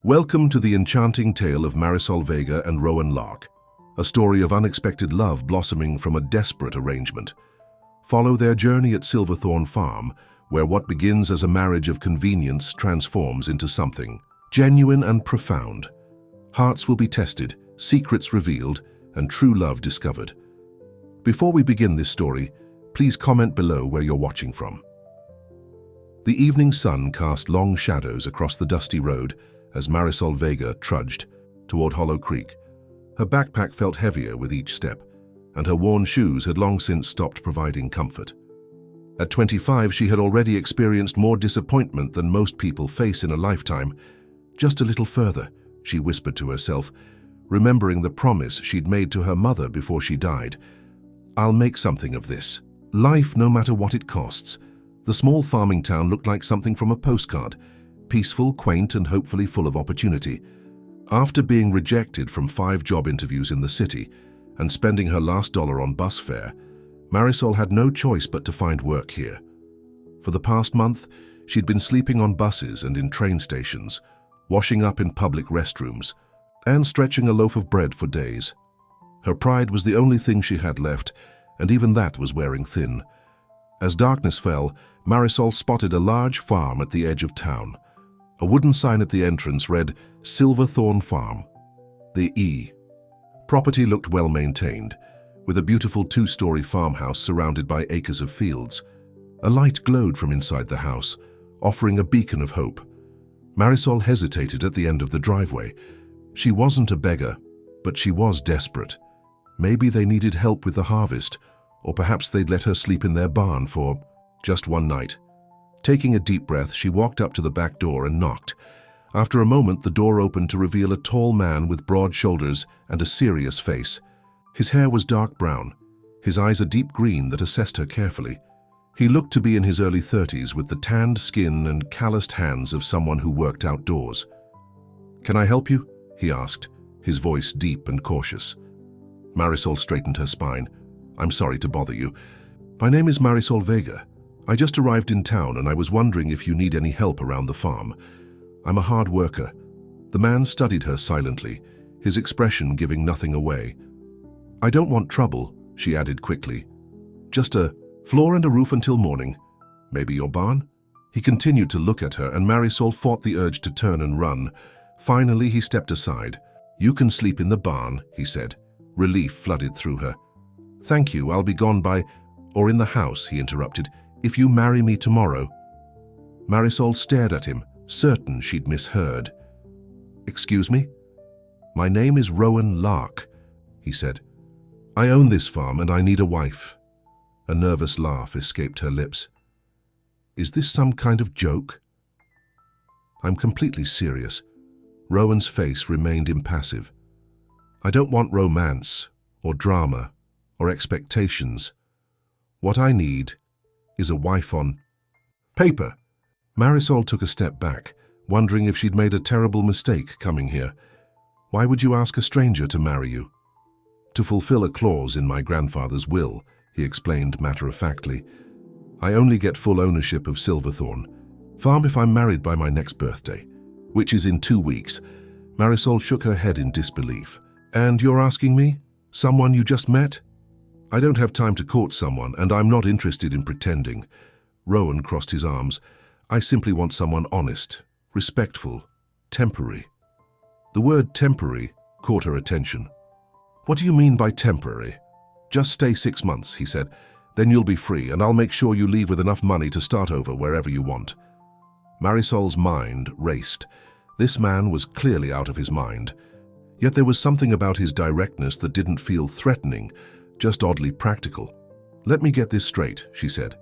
Welcome to the enchanting tale of Marisol Vega and Rowan Lark, a story of unexpected love blossoming from a desperate arrangement. Follow their journey at Silverthorn Farm, where what begins as a marriage of convenience transforms into something genuine and profound. Hearts will be tested, secrets revealed, and true love discovered. Before we begin this story, please comment below where you're watching from. The evening sun cast long shadows across the dusty road as Marisol Vega trudged toward Hollow Creek. Her backpack felt heavier with each step, and her worn shoes had long since stopped providing comfort. At 25, she had already experienced more disappointment than most people face in a lifetime. Just a little further, she whispered to herself, remembering the promise she'd made to her mother before she died. I'll make something of this. Life, no matter what it costs. The small farming town looked like something from a postcard, peaceful, quaint, and hopefully full of opportunity. After being rejected from 5 job interviews in the city and spending her last dollar on bus fare, Marisol had no choice but to find work here. For the past month, she'd been sleeping on buses and in train stations, washing up in public restrooms, and stretching a loaf of bread for days. Her pride was the only thing she had left, and even that was wearing thin. As darkness fell, Marisol spotted a large farm at the edge of town. A wooden sign at the entrance read, Silverthorn Farm. The E. Property looked well maintained, with a beautiful 2-story farmhouse surrounded by acres of fields. A light glowed from inside the house, offering a beacon of hope. Marisol hesitated at the end of the driveway. She wasn't a beggar, but she was desperate. Maybe they needed help with the harvest, or perhaps they'd let her sleep in their barn for just one night. Taking a deep breath, she walked up to the back door and knocked. After a moment, the door opened to reveal a tall man with broad shoulders and a serious face. His hair was dark brown, his eyes a deep green that assessed her carefully. He looked to be in his early 30s with the tanned skin and calloused hands of someone who worked outdoors. "Can I help you?" he asked, his voice deep and cautious. Marisol straightened her spine. "I'm sorry to bother you. My name is Marisol Vega. I just arrived in town and I was wondering if you need any help around the farm. I'm a hard worker." The man studied her silently, his expression giving nothing away. "I don't want trouble," she added quickly. "Just a floor and a roof until morning. Maybe your barn?" He continued to look at her, and Marisol fought the urge to turn and run. Finally, he stepped aside. "You can sleep in the barn," he said. Relief flooded through her. "Thank you, I'll be gone by—" "Or in the house," he interrupted, "if you marry me tomorrow." Marisol stared at him, certain she'd misheard. "Excuse me?" "My name is Rowan Lark," he said. "I own this farm and I need a wife." A nervous laugh escaped her lips. "Is this some kind of joke?" "I'm completely serious." Rowan's face remained impassive. "I don't want romance, or drama, or expectations. What I need is a wife on paper." Marisol took a step back, wondering if she'd made a terrible mistake coming here. "Why would you ask a stranger to marry you?" "To fulfill a clause in my grandfather's will," he explained matter-of-factly. "I only get full ownership of Silverthorn Farm if I'm married by my next birthday, which is in 2 weeks. Marisol shook her head in disbelief. "And you're asking me? Someone you just met?" "I don't have time to court someone, and I'm not interested in pretending." Rowan crossed his arms. "I simply want someone honest, respectful, temporary." The word temporary caught her attention. "What do you mean by temporary?" "Just stay 6 months," he said. "Then you'll be free, and I'll make sure you leave with enough money to start over wherever you want." Marisol's mind raced. This man was clearly out of his mind. Yet there was something about his directness that didn't feel threatening, just oddly practical. "Let me get this straight," she said.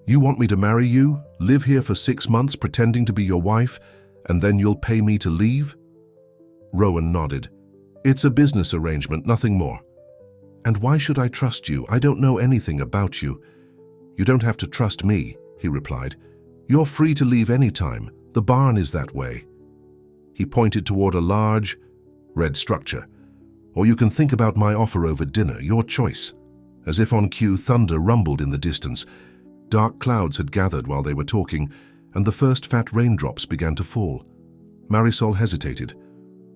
"You want me to marry you, live here for 6 months pretending to be your wife, and then you'll pay me to leave?" Rowan nodded. "It's a business arrangement, nothing more." "And why should I trust you? I don't know anything about you." "You don't have to trust me," he replied. "You're free to leave any time. The barn is that way." He pointed toward a large, red structure. "Or you can think about my offer over dinner, your choice." As if on cue, thunder rumbled in the distance. Dark clouds had gathered while they were talking, and the first fat raindrops began to fall. Marisol hesitated.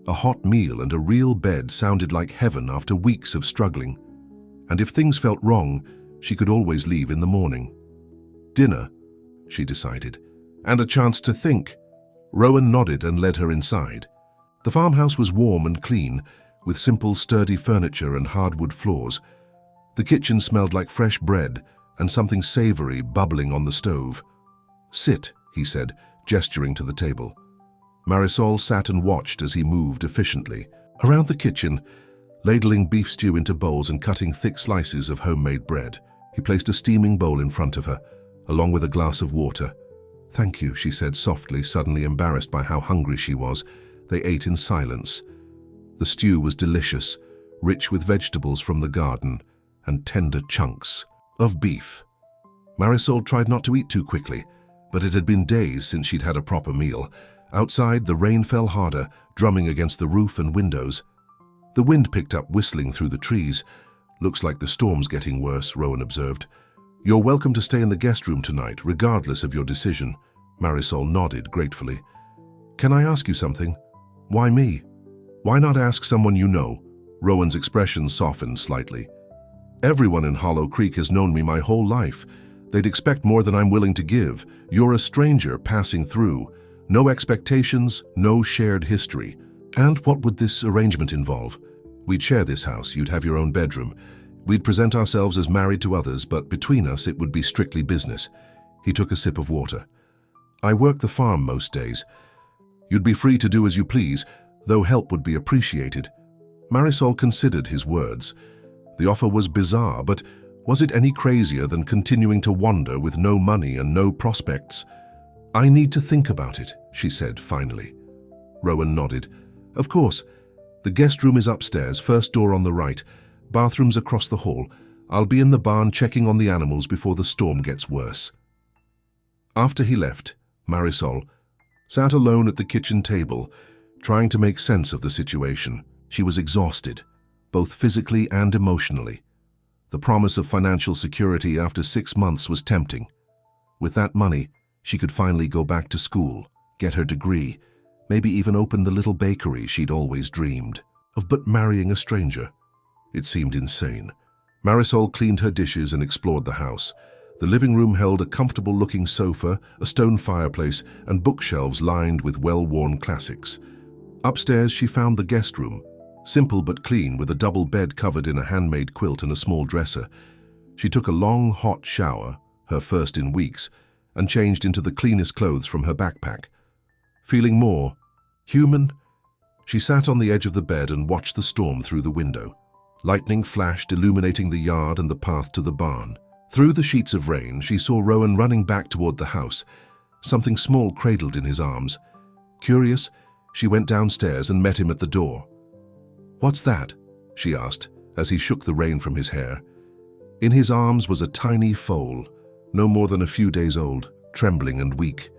A hot meal and a real bed sounded like heaven after weeks of struggling. And if things felt wrong, she could always leave in the morning. Dinner, she decided, and a chance to think. Rowan nodded and led her inside. The farmhouse was warm and clean, with simple, sturdy furniture and hardwood floors. The kitchen smelled like fresh bread and something savory bubbling on the stove. "Sit," he said, gesturing to the table. Marisol sat and watched as he moved efficiently around the kitchen, ladling beef stew into bowls and cutting thick slices of homemade bread. He placed a steaming bowl in front of her, along with a glass of water. "Thank you," she said softly, suddenly embarrassed by how hungry she was. They ate in silence. The stew was delicious, rich with vegetables from the garden and tender chunks of beef. Marisol tried not to eat too quickly, but it had been days since she'd had a proper meal. Outside, the rain fell harder, drumming against the roof and windows. The wind picked up, whistling through the trees. "Looks like the storm's getting worse," Rowan observed. "You're welcome to stay in the guest room tonight, regardless of your decision." Marisol nodded gratefully. "Can I ask you something? Why me? Why not ask someone you know?" Rowan's expression softened slightly. "Everyone in Hollow Creek has known me my whole life. They'd expect more than I'm willing to give. You're a stranger passing through. No expectations, no shared history. And what would this arrangement involve? We'd share this house, you'd have your own bedroom. We'd present ourselves as married to others, but between us it would be strictly business." He took a sip of water. "I work the farm most days. You'd be free to do as you please, though help would be appreciated." Marisol considered his words. The offer was bizarre, but was it any crazier than continuing to wander with no money and no prospects? "I need to think about it," she said finally. Rowan nodded. "Of course. The guest room is upstairs, first door on the right. Bathrooms across the hall. I'll be in the barn checking on the animals before the storm gets worse." After he left, Marisol sat alone at the kitchen table, trying to make sense of the situation. She was exhausted, both physically and emotionally. The promise of financial security after 6 months was tempting. With that money, she could finally go back to school, get her degree, maybe even open the little bakery she'd always dreamed of. But marrying a stranger? It seemed insane. Marisol cleaned her dishes and explored the house. The living room held a comfortable-looking sofa, a stone fireplace, and bookshelves lined with well-worn classics. Upstairs, she found the guest room, simple but clean, with a double bed covered in a handmade quilt and a small dresser. She took a long, hot shower, her first in weeks, and changed into the cleanest clothes from her backpack. Feeling more human, she sat on the edge of the bed and watched the storm through the window. Lightning flashed, illuminating the yard and the path to the barn. Through the sheets of rain, she saw Rowan running back toward the house, something small cradled in his arms. Curious, she went downstairs and met him at the door. "What's that?" she asked, as he shook the rain from his hair. In his arms was a tiny foal, no more than a few days old, trembling and weak.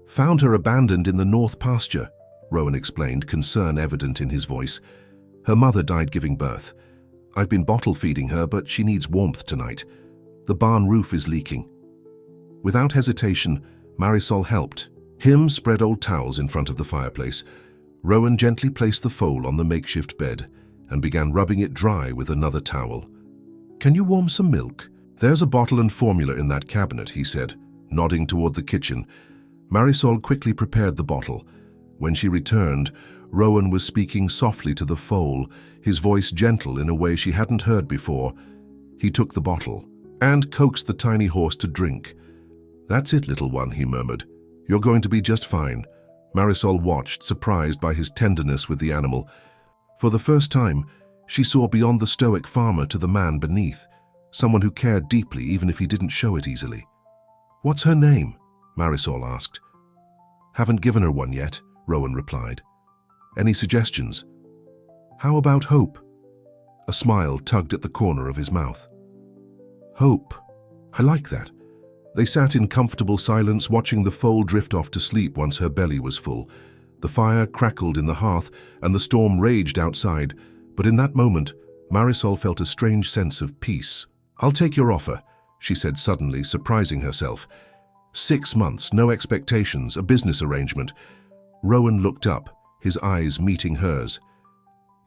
"Found her abandoned in the north pasture," Rowan explained, concern evident in his voice. "Her mother died giving birth. I've been bottle feeding her, but she needs warmth tonight. The barn roof is leaking." Without hesitation, Marisol helped. Him spread old towels in front of the fireplace. Rowan gently placed the foal on the makeshift bed and began rubbing it dry with another towel. "Can you warm some milk? There's a bottle and formula in that cabinet," he said, nodding toward the kitchen. Marisol quickly prepared the bottle. When she returned, Rowan was speaking softly to the foal, his voice gentle in a way she hadn't heard before. He took the bottle and coaxed the tiny horse to drink. "That's it, little one," he murmured. "You're going to be just fine." Marisol watched, surprised by his tenderness with the animal. For the first time, she saw beyond the stoic farmer to the man beneath, someone who cared deeply even if he didn't show it easily. "What's her name?" Marisol asked. "Haven't given her one yet," Rowan replied. "Any suggestions?" "How about Hope?" A smile tugged at the corner of his mouth. "Hope. I like that." They sat in comfortable silence, watching the foal drift off to sleep once her belly was full. The fire crackled in the hearth and the storm raged outside, but in that moment, Marisol felt a strange sense of peace. "I'll take your offer," she said suddenly, surprising herself. 6 months, no expectations, a business arrangement. Rowan looked up, his eyes meeting hers.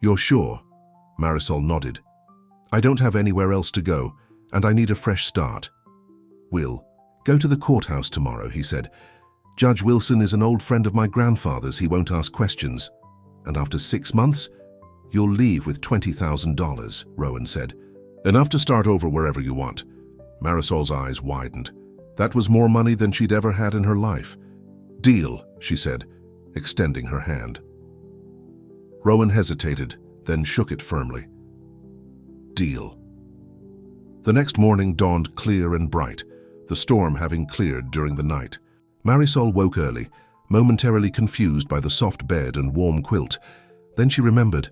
"You're sure?" Marisol nodded. "I don't have anywhere else to go, and I need a fresh start." "Will, go to the courthouse tomorrow," he said. "Judge Wilson is an old friend of my grandfather's. He won't ask questions. And after 6 months, you'll leave with $20,000, Rowan said. "Enough to start over wherever you want." Marisol's eyes widened. That was more money than she'd ever had in her life. "Deal," she said, extending her hand. Rowan hesitated, then shook it firmly. "Deal." The next morning dawned clear and bright, the storm having cleared during the night. Marisol woke early, momentarily confused by the soft bed and warm quilt. Then she remembered.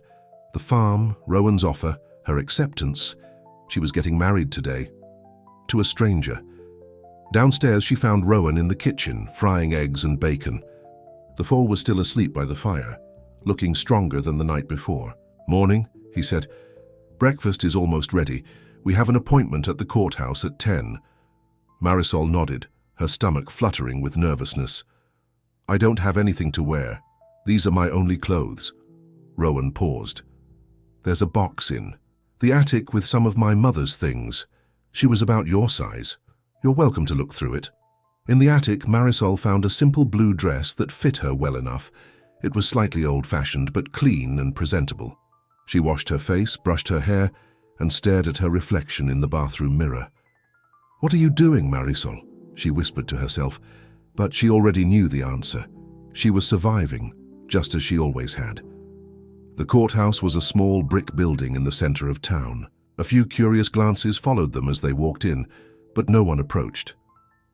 The farm, Rowan's offer, her acceptance. She was getting married today. To a stranger. Downstairs she found Rowan in the kitchen, frying eggs and bacon. The foal was still asleep by the fire, looking stronger than the night before. "Morning," he said. "Breakfast is almost ready. We have an appointment at the courthouse at 10. Marisol nodded, her stomach fluttering with nervousness. "I don't have anything to wear. These are my only clothes." Rowan paused. "There's a box in the attic with some of my mother's things. She was about your size. You're welcome to look through it." In the attic, Marisol found a simple blue dress that fit her well enough. It was slightly old-fashioned, but clean and presentable. She washed her face, brushed her hair, and stared at her reflection in the bathroom mirror. "What are you doing, Marisol?" she whispered to herself, but she already knew the answer. She was surviving, just as she always had. The courthouse was a small brick building in the center of town. A few curious glances followed them as they walked in, but no one approached.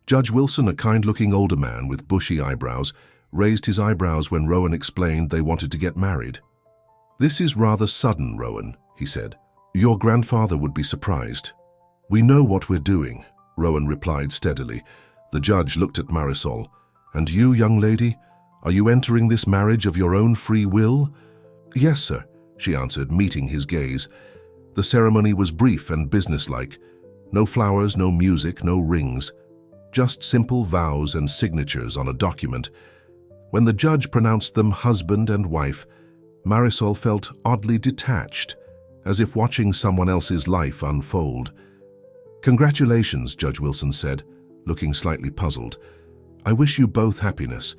Judge Wilson, a kind-looking older man with bushy eyebrows, raised his eyebrows when Rowan explained they wanted to get married. "This is rather sudden, Rowan," he said. "Your grandfather would be surprised." "We know what we're doing," Rowan replied steadily. The judge looked at Marisol. "And you, young lady, are you entering this marriage of your own free will?" "Yes, sir," she answered, meeting his gaze. The ceremony was brief and businesslike. No flowers, no music, no rings. Just simple vows and signatures on a document. When the judge pronounced them husband and wife, Marisol felt oddly detached, as if watching someone else's life unfold. "Congratulations," Judge Wilson said, looking slightly puzzled. "I wish you both happiness."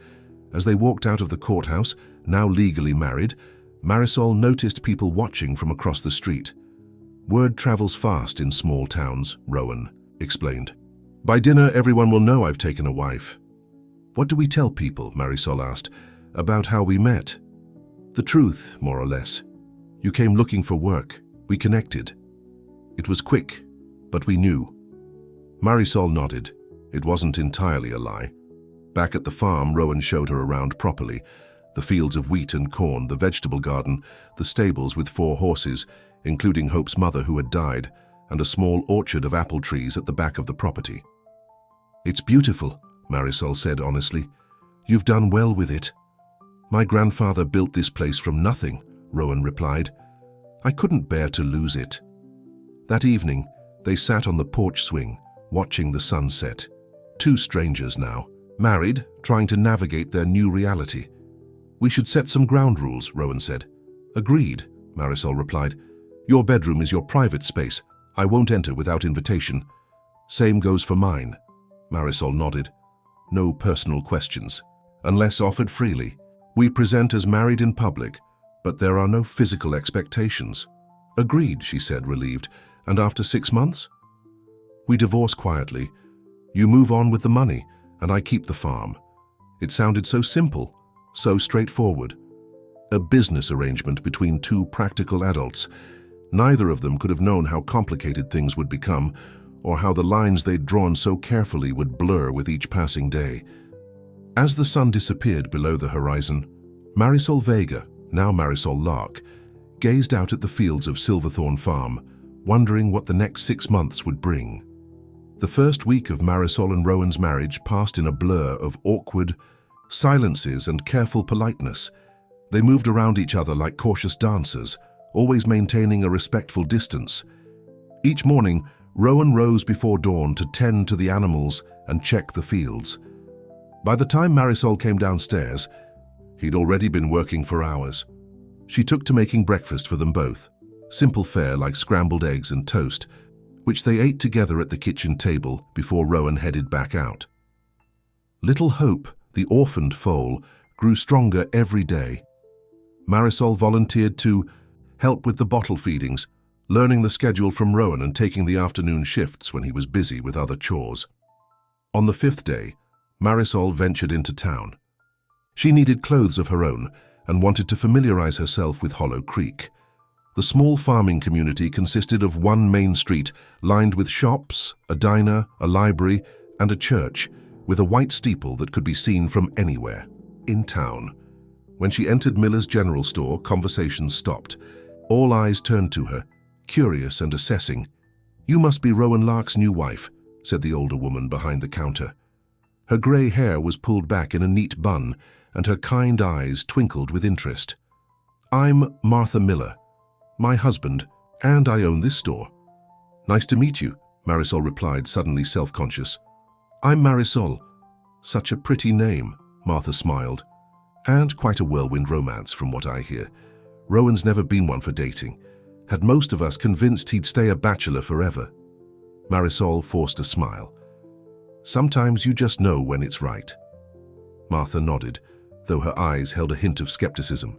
As they walked out of the courthouse, now legally married, Marisol noticed people watching from across the street. "Word travels fast in small towns," Rowan explained. "By dinner, everyone will know I've taken a wife." "What do we tell people?" Marisol asked. "About how we met?" "The truth, more or less. You came looking for work. We connected. It was quick, but we knew." Marisol nodded. It wasn't entirely a lie. Back at the farm, Rowan showed her around properly. The fields of wheat and corn, the vegetable garden, the stables with 4 horses, including Hope's mother who had died, and a small orchard of apple trees at the back of the property. "It's beautiful," Marisol said honestly. "You've done well with it." "My grandfather built this place from nothing," Rowan replied. "I couldn't bear to lose it." That evening, they sat on the porch swing, watching the sunset. 2 strangers now, married, trying to navigate their new reality. "We should set some ground rules," Rowan said. "Agreed," Marisol replied. "Your bedroom is your private space. I won't enter without invitation." "Same goes for mine." Marisol nodded. "No personal questions, unless offered freely. We present as married in public, but there are no physical expectations." "Agreed," she said, relieved. "And after 6 months?" "We divorce quietly. You move on with the money, and I keep the farm." It sounded so simple, so straightforward. A business arrangement between 2 practical adults. Neither of them could have known how complicated things would become, or how the lines they'd drawn so carefully would blur with each passing day. As the sun disappeared below the horizon, Marisol Vega, now Marisol Lark, gazed out at the fields of Silverthorne Farm, wondering what the next 6 months would bring. The first week of Marisol and Rowan's marriage passed in a blur of awkward silences and careful politeness. They moved around each other like cautious dancers, always maintaining a respectful distance. Each morning, Rowan rose before dawn to tend to the animals and check the fields. By the time Marisol came downstairs, He'd already been working for hours. She took to making breakfast for them both, simple fare like scrambled eggs and toast, which they ate together at the kitchen table before Rowan headed back out. Little Hope, the orphaned foal, grew stronger every day. Marisol volunteered to help with the bottle feedings, learning the schedule from Rowan and taking the afternoon shifts when he was busy with other chores. On the 5th day, Marisol ventured into town. She needed clothes of her own and wanted to familiarize herself with Hollow Creek. The small farming community consisted of one main street lined with shops, a diner, a library, and a church, with a white steeple that could be seen from anywhere, in town. When she entered Miller's general store, conversations stopped. All eyes turned to her, curious and assessing. "You must be Rowan Lark's new wife," said the older woman behind the counter. Her grey hair was pulled back in a neat bun, and her kind eyes twinkled with interest. "I'm Martha Miller, my husband, and I own this store." "Nice to meet you," Marisol replied, suddenly self-conscious. "I'm Marisol." "Such a pretty name," Martha smiled. "And quite a whirlwind romance, from what I hear. Rowan's never been one for dating. Had most of us convinced he'd stay a bachelor forever." Marisol forced a smile. "Sometimes you just know when it's right." Martha nodded, though her eyes held a hint of skepticism.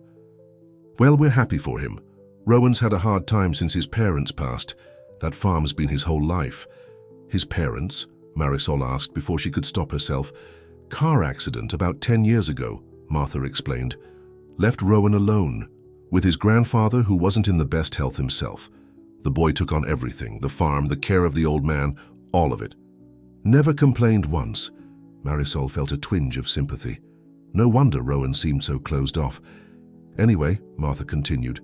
"Well, we're happy for him. Rowan's had a hard time since his parents passed. That farm's been his whole life." "His parents?" Marisol asked before she could stop herself. "Car accident about 10 years ago," Martha explained. "Left Rowan alone, with his grandfather who wasn't in the best health himself. The boy took on everything, the farm, the care of the old man, all of it. Never complained once." Marisol felt a twinge of sympathy. No wonder Rowan seemed so closed off. "Anyway," Martha continued,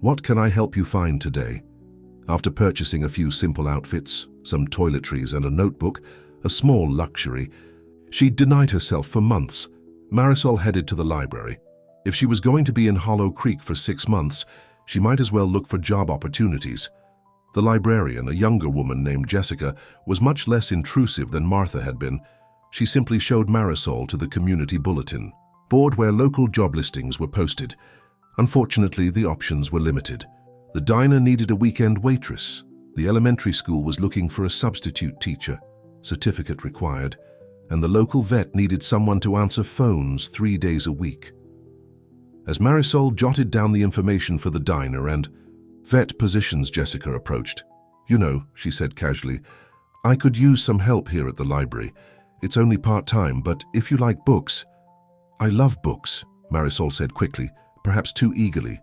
"what can I help you find today?" After purchasing a few simple outfits, some toiletries and a notebook, a small luxury, she'd denied herself for months, Marisol headed to the library. If she was going to be in Hollow Creek for 6 months, she might as well look for job opportunities. The librarian, a younger woman named Jessica, was much less intrusive than Martha had been. She simply showed Marisol to the community bulletin board where local job listings were posted. Unfortunately, the options were limited. The diner needed a weekend waitress. The elementary school was looking for a substitute teacher, certificate required, and the local vet needed someone to answer phones 3 days a week. As Marisol jotted down the information for the diner and vet positions, Jessica approached. "You know," she said casually, "I could use some help here at the library. It's only part-time, but if you like books—" "I love books," Marisol said quickly, perhaps too eagerly.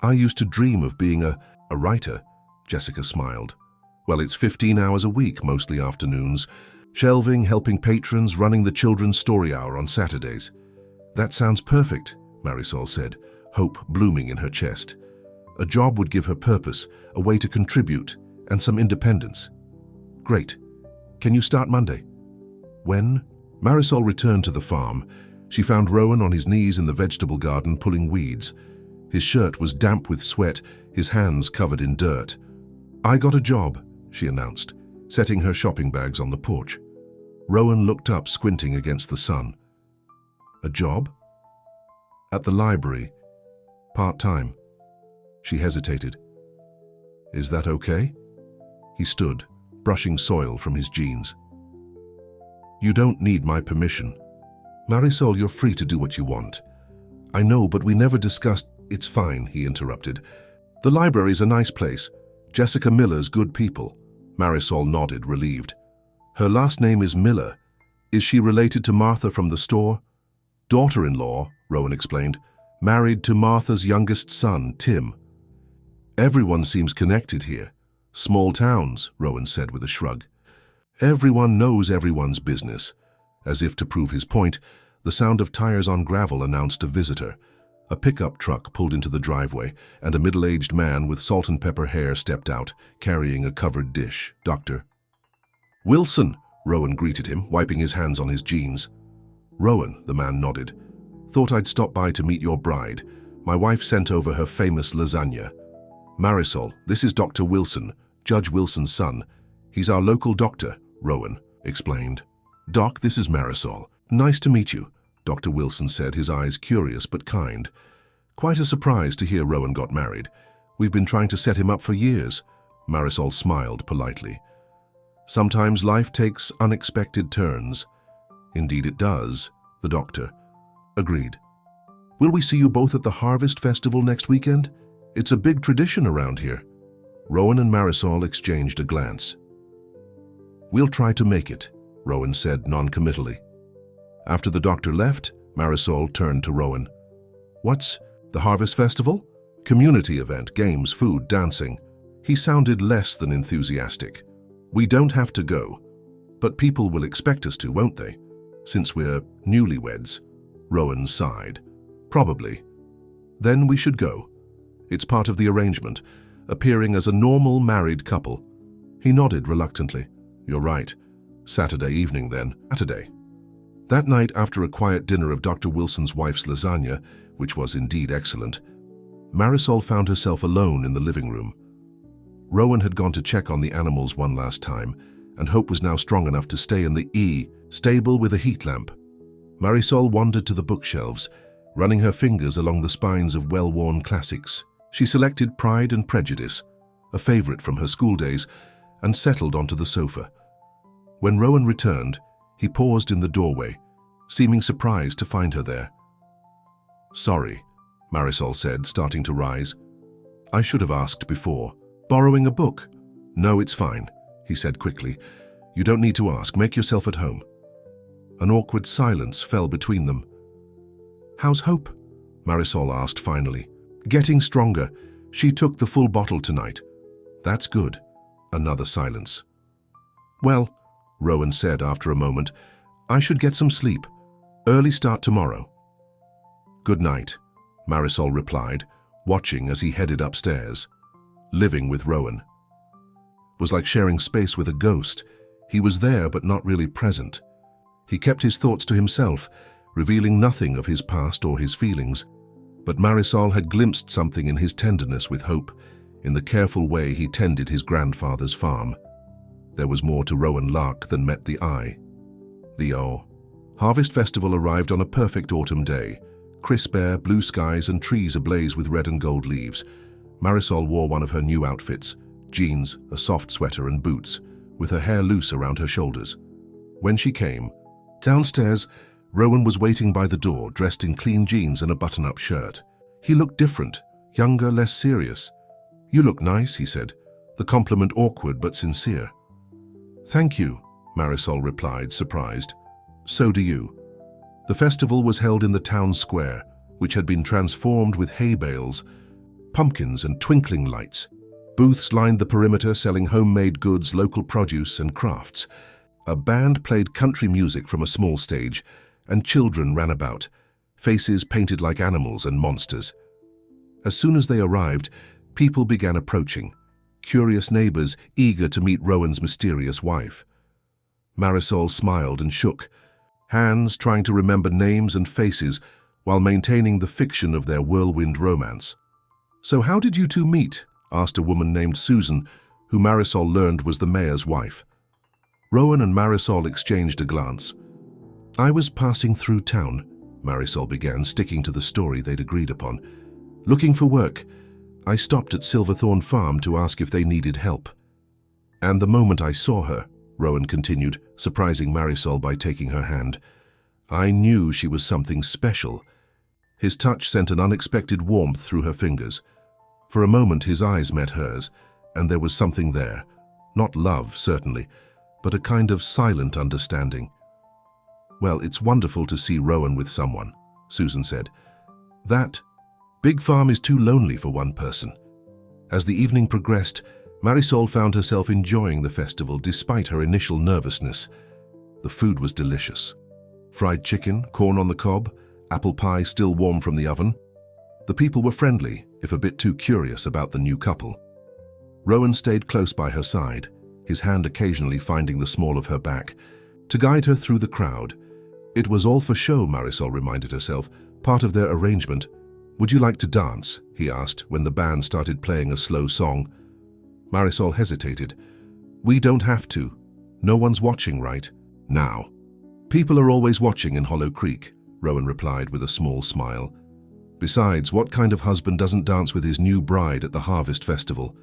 "I used to dream of being a writer," Jessica smiled. "Well, it's 15 hours a week, mostly afternoons. Shelving, helping patrons, running the children's story hour on Saturdays." "That sounds perfect," Marisol said, hope blooming in her chest. A job would give her purpose, a way to contribute, and some independence. "Great. Can you start Monday?" "When?" Marisol returned to the farm. She found Rowan on his knees in the vegetable garden pulling weeds. His shirt was damp with sweat, his hands covered in dirt. "I got a job," she announced, setting her shopping bags on the porch. Rowan looked up, squinting against the sun. "A job?" "At the library. Part-time." She hesitated. "Is that okay?" He stood, brushing soil from his jeans. "You don't need my permission." "Marisol, you're free to do what you want." "I know, but we never discussed—" "It's fine," he interrupted. "The library's a nice place. Jessica Miller's good people." Marisol nodded, relieved. "Her last name is Miller. Is she related to Martha from the store?" "Daughter-in-law," Rowan explained. "Married to Martha's youngest son, Tim." "Everyone seems connected here. Small towns," Rowan said with a shrug. "Everyone knows everyone's business." As if to prove his point, the sound of tires on gravel announced a visitor. A pickup truck pulled into the driveway, and a middle-aged man with salt and pepper hair stepped out, carrying a covered dish. "Doctor." "Wilson," Rowan greeted him, wiping his hands on his jeans. "Rowan," the man nodded. "Thought I'd stop by to meet your bride. My wife sent over her famous lasagna." "Marisol, this is Dr. Wilson, Judge Wilson's son. He's our local doctor," Rowan explained. "Doc, this is Marisol. Nice to meet you. Dr. Wilson said, his eyes curious but kind. Quite a surprise to hear Rowan got married. We've been trying to set him up for years. Marisol smiled politely. Sometimes life takes unexpected turns. Indeed it does, the doctor agreed. Will we see you both at the Harvest Festival next weekend? It's a big tradition around here. Rowan and Marisol exchanged a glance. We'll try to make it, Rowan said non-committally. After the doctor left, Marisol turned to Rowan. What's the Harvest Festival? Community event, games, food, dancing. He sounded less than enthusiastic. We don't have to go, but people will expect us to, won't they? Since we're newlyweds. Rowan sighed. Probably. Then we should go. It's part of the arrangement, appearing as a normal married couple. He nodded reluctantly. You're right. Saturday evening then. Saturday. That night, after a quiet dinner of Dr. Wilson's wife's lasagna, which was indeed excellent, Marisol found herself alone in the living room. Rowan had gone to check on the animals one last time, and Hope was now strong enough to stay in the stable with a heat lamp. Marisol wandered to the bookshelves, running her fingers along the spines of well-worn classics. She selected Pride and Prejudice, a favorite from her school days, and settled onto the sofa. When Rowan returned, he paused in the doorway, seeming surprised to find her there. Sorry, Marisol said, starting to rise. I should have asked before. Borrowing a book? No, it's fine, he said quickly. You don't need to ask. Make yourself at home. An awkward silence fell between them. How's Hope? Marisol asked finally. Getting stronger. She took the full bottle tonight. That's good. Another silence. Well, Rowan said after a moment, I should get some sleep. Early start tomorrow. Good night, Marisol replied, watching as he headed upstairs. Living with Rowan was like sharing space with a ghost. He was there but not really present. He kept his thoughts to himself, revealing nothing of his past or his feelings. But Marisol had glimpsed something in his tenderness with Hope, in the careful way he tended his grandfather's farm. There was more to Rowan Lark than met the eye. The Harvest Festival arrived on a perfect autumn day. Crisp air, blue skies, and trees ablaze with red and gold leaves. Marisol wore one of her new outfits, jeans, a soft sweater, and boots, with her hair loose around her shoulders. When she came, downstairs, Rowan was waiting by the door, dressed in clean jeans and a button-up shirt. He looked different, younger, less serious. You look nice, he said, the compliment awkward but sincere. Thank you, Marisol replied, surprised. So do you. The festival was held in the town square, which had been transformed with hay bales, pumpkins, and twinkling lights. Booths lined the perimeter selling homemade goods, local produce, and crafts. A band played country music from a small stage, and children ran about, faces painted like animals and monsters. As soon as they arrived, people began approaching, curious neighbors eager to meet Rowan's mysterious wife. Marisol smiled and shook, hands trying to remember names and faces while maintaining the fiction of their whirlwind romance. So how did you two meet? Asked a woman named Susan, who Marisol learned was the mayor's wife. Rowan and Marisol exchanged a glance. I was passing through town, Marisol began, sticking to the story they'd agreed upon. Looking for work. I stopped at Silverthorn Farm to ask if they needed help. And the moment I saw her, Rowan continued, surprising Marisol by taking her hand, I knew she was something special. His touch sent an unexpected warmth through her fingers. For a moment his eyes met hers, and there was something there. Not love, certainly, but a kind of silent understanding. Well, it's wonderful to see Rowan with someone, Susan said. That big farm is too lonely for one person. As the evening progressed, Marisol found herself enjoying the festival despite her initial nervousness. The food was delicious. Fried chicken, corn on the cob, apple pie still warm from the oven. The people were friendly, if a bit too curious about the new couple. Rowan stayed close by her side, his hand occasionally finding the small of her back, to guide her through the crowd. It was all for show, Marisol reminded herself, part of their arrangement. Would you like to dance? He asked when the band started playing a slow song. Marisol hesitated. We don't have to. No one's watching, right? Now. People are always watching in Hollow Creek, Rowan replied with a small smile. Besides, what kind of husband doesn't dance with his new bride at the harvest festival?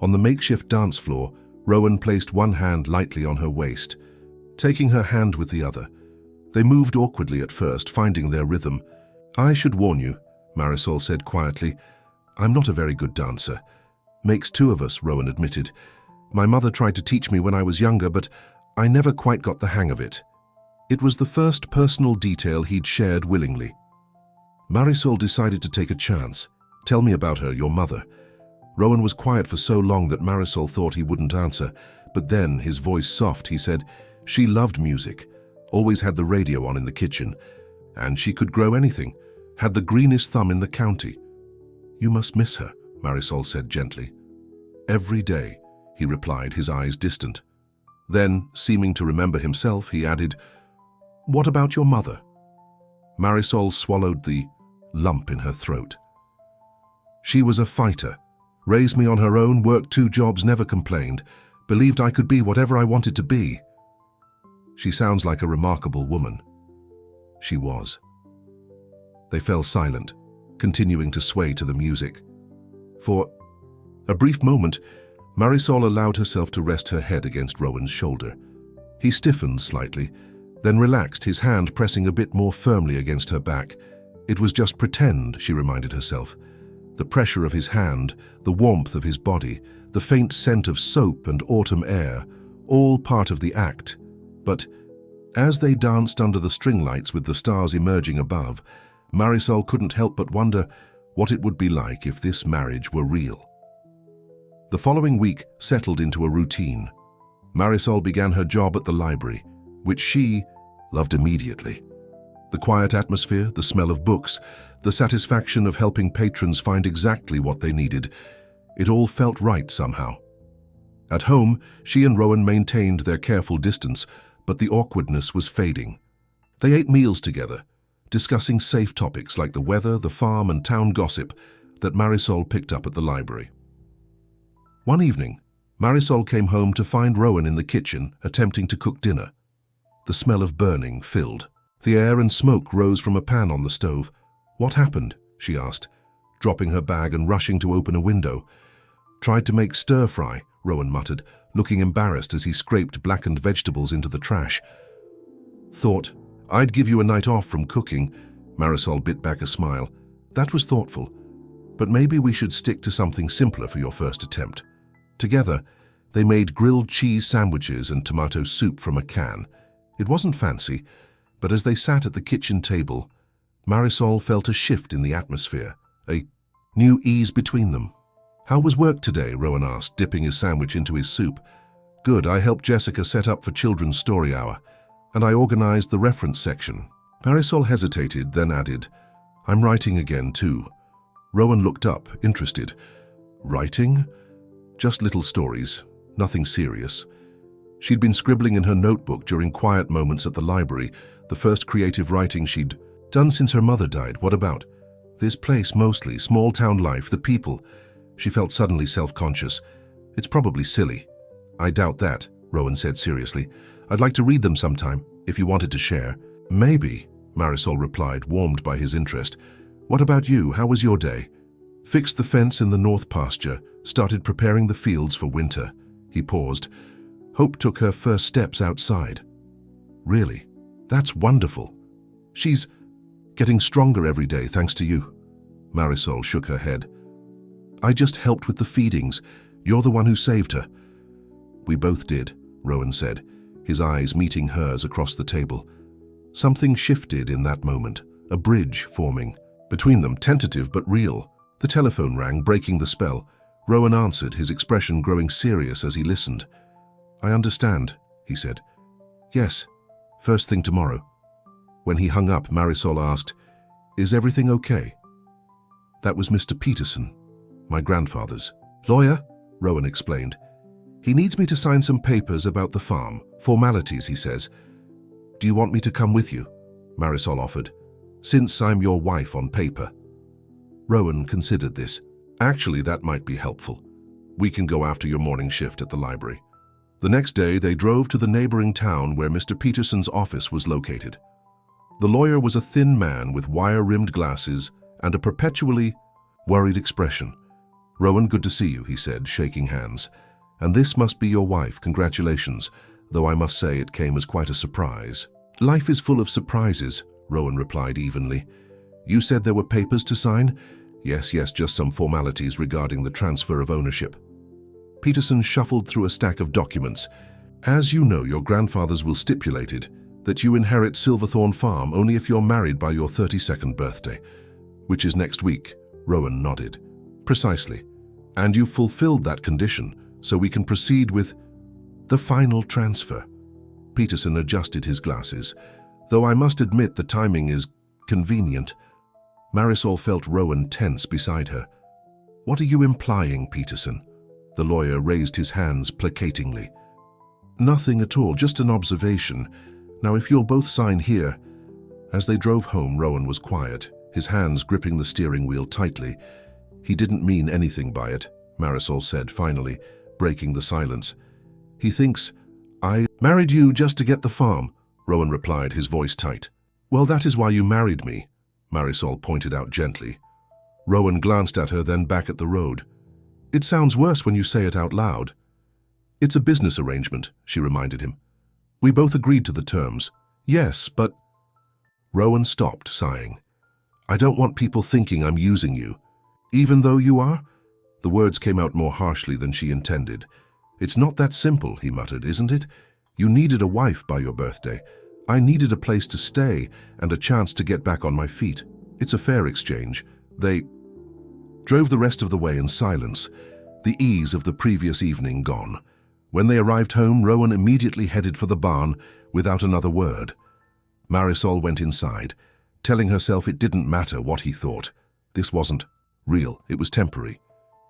On the makeshift dance floor, Rowan placed one hand lightly on her waist, taking her hand with the other. They moved awkwardly at first, finding their rhythm. "I should warn you," Marisol said quietly. "I'm not a very good dancer." "Makes two of us," Rowan admitted. "My mother tried to teach me when I was younger, but I never quite got the hang of it." It was the first personal detail he'd shared willingly. Marisol decided to take a chance. "Tell me about her, your mother." Rowan was quiet for so long that Marisol thought he wouldn't answer, but then, his voice soft, he said, "She loved music, always had the radio on in the kitchen, and she could grow anything, had the greenest thumb in the county." "You must miss her," Marisol said gently. "Every day," he replied, his eyes distant. Then, seeming to remember himself, he added, "What about your mother?" Marisol swallowed the lump in her throat. "She was a fighter, raised me on her own, worked 2 jobs, never complained, believed I could be whatever I wanted to be." "She sounds like a remarkable woman." She was. They fell silent, continuing to sway to the music. For a brief moment, Marisol allowed herself to rest her head against Rowan's shoulder. He stiffened slightly, then relaxed, his hand pressing a bit more firmly against her back. It was just pretend, she reminded herself. The pressure of his hand, the warmth of his body, the faint scent of soap and autumn air, all part of the act. But as they danced under the string lights with the stars emerging above, Marisol couldn't help but wonder what it would be like if this marriage were real. The following week settled into a routine. Marisol began her job at the library, which she loved immediately. The quiet atmosphere, the smell of books, the satisfaction of helping patrons find exactly what they needed, it all felt right somehow. At home, she and Rowan maintained their careful distance, but the awkwardness was fading. They ate meals together, discussing safe topics like the weather, the farm, and town gossip that Marisol picked up at the library. One evening, Marisol came home to find Rowan in the kitchen attempting to cook dinner. The smell of burning filled. The air and smoke rose from a pan on the stove. "What happened?" she asked, dropping her bag and rushing to open a window. "Tried to make stir-fry," Rowan muttered, looking embarrassed as he scraped blackened vegetables into the trash. "Thought I'd give you a night off from cooking." Marisol bit back a smile. "That was thoughtful. But maybe we should stick to something simpler for your first attempt." Together, they made grilled cheese sandwiches and tomato soup from a can. It wasn't fancy, but as they sat at the kitchen table, Marisol felt a shift in the atmosphere, a new ease between them. "How was work today?" Rowan asked, dipping his sandwich into his soup. "Good. I helped Jessica set up for Children's Story Hour, and I organized the reference section." Marisol hesitated, then added, "I'm writing again, too." Rowan looked up, interested. "Writing?" "Just little stories, nothing serious." She'd been scribbling in her notebook during quiet moments at the library, the first creative writing she'd done since her mother died. "What about?" "This place mostly, small town life, the people." She felt suddenly self-conscious. "It's probably silly." "I doubt that," Rowan said seriously. "I'd like to read them sometime, if you wanted to share." "Maybe," Marisol replied, warmed by his interest. "What about you? How was your day?" "Fixed the fence in the north pasture, started preparing the fields for winter." He paused. "Hope took her first steps outside." "Really? That's wonderful. She's getting stronger every day, thanks to you." Marisol shook her head. "I just helped with the feedings. You're the one who saved her." "We both did," Rowan said, his eyes meeting hers across the table. Something shifted in that moment, a bridge forming. Between them, tentative but real. The telephone rang, breaking the spell. Rowan answered, his expression growing serious as he listened. "I understand," he said. "Yes, first thing tomorrow." When he hung up, Marisol asked, "Is everything okay?" "That was Mr. Peterson, my grandfather's lawyer," Rowan explained. "He needs me to sign some papers about the farm. Formalities, he says." "Do you want me to come with you?" Marisol offered. "Since I'm your wife on paper." Rowan considered this. "Actually, that might be helpful. We can go after your morning shift at the library." The next day, they drove to the neighboring town where Mr. Peterson's office was located. The lawyer was a thin man with wire-rimmed glasses and a perpetually worried expression. "Rowan, good to see you," he said, shaking hands. "And this must be your wife. Congratulations, though I must say it came as quite a surprise." "Life is full of surprises," Rowan replied evenly. "You said there were papers to sign?" Yes, just some formalities regarding the transfer of ownership." Peterson shuffled through a stack of documents. "As you know, your grandfather's will stipulated that you inherit Silverthorn Farm only if you're married by your 32nd birthday, which is next week." Rowan nodded. "Precisely. And you've fulfilled that condition, so we can proceed with the final transfer." Peterson adjusted his glasses. "Though I must admit the timing is convenient." Marisol felt Rowan tense beside her. "What are you implying, Peterson?" The lawyer raised his hands placatingly. "Nothing at all, just an observation. Now, if you'll both sign here." As they drove home, Rowan was quiet, his hands gripping the steering wheel tightly. "He didn't mean anything by it," Marisol said finally, breaking the silence. "He thinks I married you just to get the farm," Rowan replied, his voice tight. "Well, that is why you married me," Marisol pointed out gently. Rowan glanced at her, then back at the road. "It sounds worse when you say it out loud." "It's a business arrangement," she reminded him. "We both agreed to the terms." "Yes, but—" Rowan stopped, sighing. "I don't want people thinking I'm using you." "Even though you are?" The words came out more harshly than she intended. "It's not that simple," he muttered, "isn't it? You needed a wife by your birthday. I needed a place to stay and a chance to get back on my feet. It's a fair exchange." They drove the rest of the way in silence, the ease of the previous evening gone. When they arrived home, Rowan immediately headed for the barn without another word. Marisol went inside, telling herself it didn't matter what he thought. This wasn't real, it was temporary.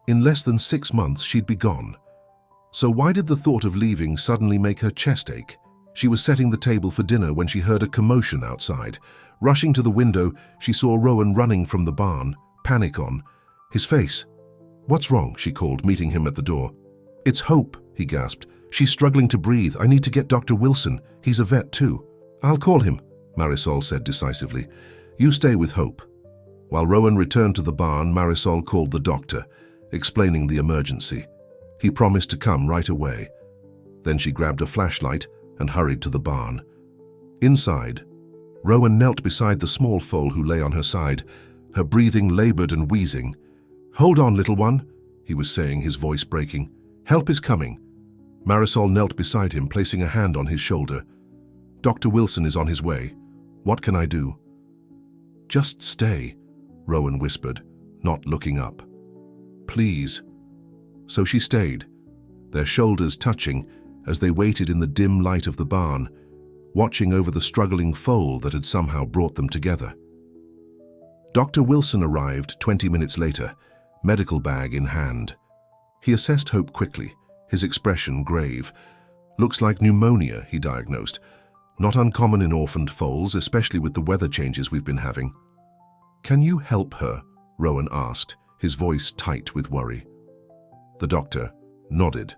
In less than 6 months, she'd be gone. So why did the thought of leaving suddenly make her chest ache? She was setting the table for dinner when she heard a commotion outside. Rushing to the window, she saw Rowan running from the barn, panic on his face. "What's wrong?" she called, meeting him at the door. "It's Hope," he gasped. "She's struggling to breathe. I need to get Dr. Wilson. He's a vet too." "I'll call him," Marisol said decisively. "You stay with Hope." While Rowan returned to the barn, Marisol called the doctor, explaining the emergency. He promised to come right away. Then she grabbed a flashlight and hurried to the barn. Inside, Rowan knelt beside the small foal who lay on her side, her breathing labored and wheezing. "Hold on, little one," he was saying, his voice breaking. "Help is coming." Marisol knelt beside him, placing a hand on his shoulder. "Dr. Wilson is on his way. What can I do?" "Just stay," Rowan whispered, not looking up. "Please." So she stayed, their shoulders touching as they waited in the dim light of the barn, watching over the struggling foal that had somehow brought them together. Dr. Wilson arrived 20 minutes later, medical bag in hand. He assessed Hope quickly, his expression grave. "Looks like pneumonia," he diagnosed. "Not uncommon in orphaned foals, especially with the weather changes we've been having." "Can you help her?" Rowan asked, his voice tight with worry. The doctor nodded.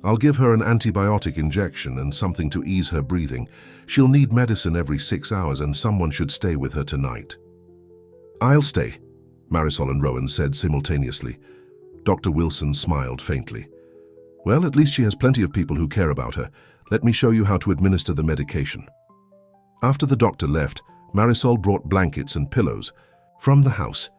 "I'll give her an antibiotic injection and something to ease her breathing. She'll need medicine every 6 hours and someone should stay with her tonight." "I'll stay," Marisol and Rowan said simultaneously. Dr. Wilson smiled faintly. "Well, at least she has plenty of people who care about her. Let me show you how to administer the medication." After the doctor left, Marisol brought blankets and pillows from the house,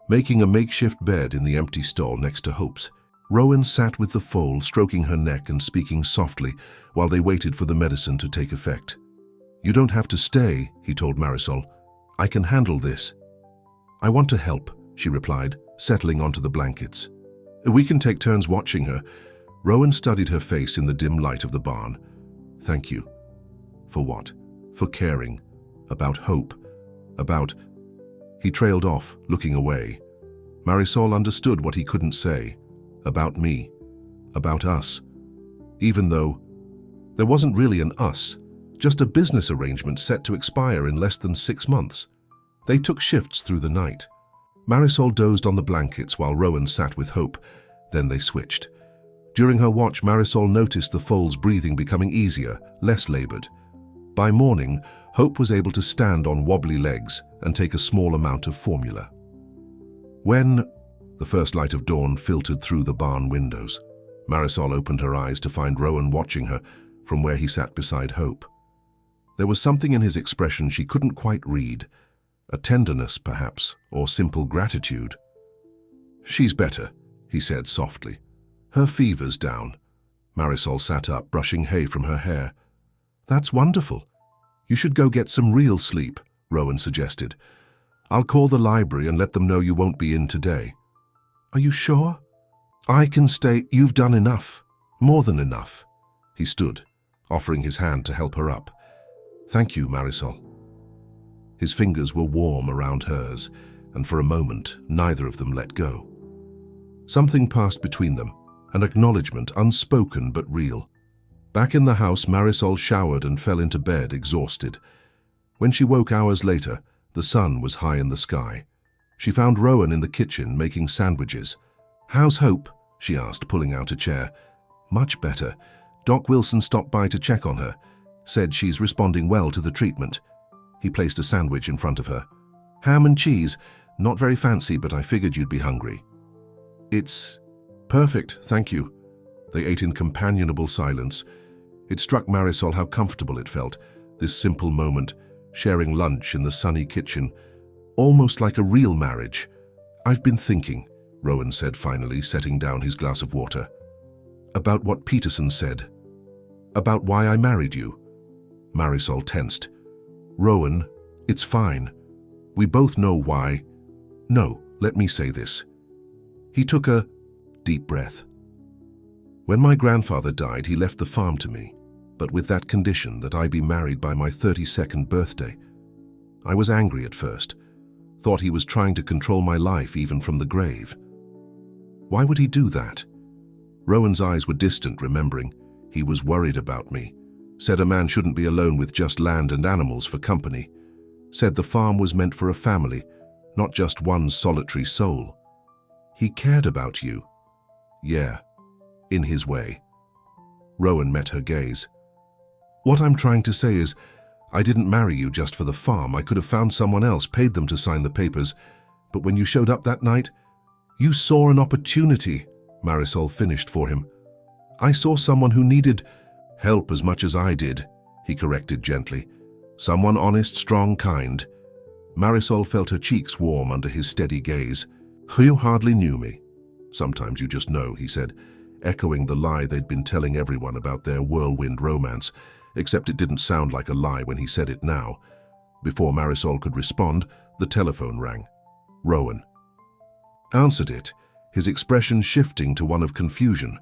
making a makeshift bed in the empty stall next to Hope's. Rowan sat with the foal, stroking her neck and speaking softly while they waited for the medicine to take effect. "You don't have to stay," he told Marisol. "I can handle this." "I want to help," she replied, settling onto the blankets. "We can take turns watching her." Rowan studied her face in the dim light of the barn. "Thank you." "For what?" "For caring. About Hope. About—" He trailed off, looking away. Marisol understood what he couldn't say. About me. About us. Even though there wasn't really an us, just a business arrangement set to expire in less than 6 months. They took shifts through the night. Marisol dozed on the blankets while Rowan sat with Hope. Then they switched. During her watch, Marisol noticed the foal's breathing becoming easier, less labored. By morning, Hope was able to stand on wobbly legs and take a small amount of formula. When the first light of dawn filtered through the barn windows, Marisol opened her eyes to find Rowan watching her from where he sat beside Hope. There was something in his expression she couldn't quite read, a tenderness perhaps, or simple gratitude. "She's better," he said softly. "Her fever's down." Marisol sat up, brushing hay from her hair. "That's wonderful. You should go get some real sleep," Rowan suggested. "I'll call the library and let them know you won't be in today." "Are you sure?" "I can stay. You've done enough. More than enough." He stood, offering his hand to help her up. "Thank you, Marisol." His fingers were warm around hers, and for a moment, neither of them let go. Something passed between them, an acknowledgement unspoken but real. Back in the house, Marisol showered and fell into bed, exhausted. When she woke hours later, the sun was high in the sky. She found Rowan in the kitchen making sandwiches. "How's Hope?" she asked, pulling out a chair. "Much better. Doc Wilson stopped by to check on her. Said she's responding well to the treatment." He placed a sandwich in front of her. "Ham and cheese. Not very fancy, but I figured you'd be hungry." "It's perfect, thank you." They ate in companionable silence. It struck Marisol how comfortable it felt, this simple moment, sharing lunch in the sunny kitchen, almost like a real marriage. "I've been thinking," Rowan said finally, setting down his glass of water. "About what Peterson said. About why I married you." Marisol tensed. "Rowan, it's fine. We both know why. No, let me say this." He took a deep breath. "When my grandfather died, he left the farm to me, but with that condition that I be married by my 32nd birthday. I was angry at first, thought he was trying to control my life even from the grave. Why would he do that?" Rowan's eyes were distant, remembering. "He was worried about me. Said a man shouldn't be alone with just land and animals for company. Said the farm was meant for a family, not just one solitary soul. He cared about you." "Yeah, in his way." Rowan met her gaze. "What I'm trying to say is, I didn't marry you just for the farm. I could have found someone else, paid them to sign the papers. But when you showed up that night, you saw an opportunity," Marisol finished for him. "I saw someone who needed help as much as I did," he corrected gently. "Someone honest, strong, kind." Marisol felt her cheeks warm under his steady gaze. "You hardly knew me." "Sometimes you just know," he said, echoing the lie they'd been telling everyone about their whirlwind romance, except it didn't sound like a lie when he said it now. Before Marisol could respond, the telephone rang. Rowan answered it, his expression shifting to one of confusion.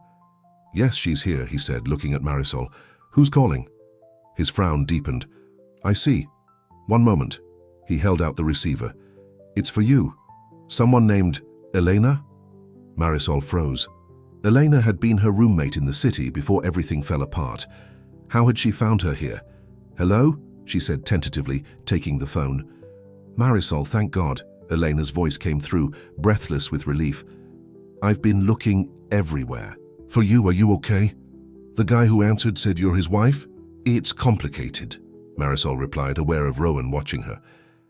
"Yes, she's here," he said, looking at Marisol. "Who's calling?" His frown deepened. "I see. One moment." He held out the receiver. "It's for you. Someone named Elena?" Marisol froze. Elena had been her roommate in the city before everything fell apart. How had she found her here? "Hello?" she said tentatively, taking the phone. "Marisol, thank God." Elena's voice came through, breathless with relief. "I've been looking everywhere. For you, are you okay?" The guy who answered said you're his wife? "It's complicated," Marisol replied, aware of Rowan watching her.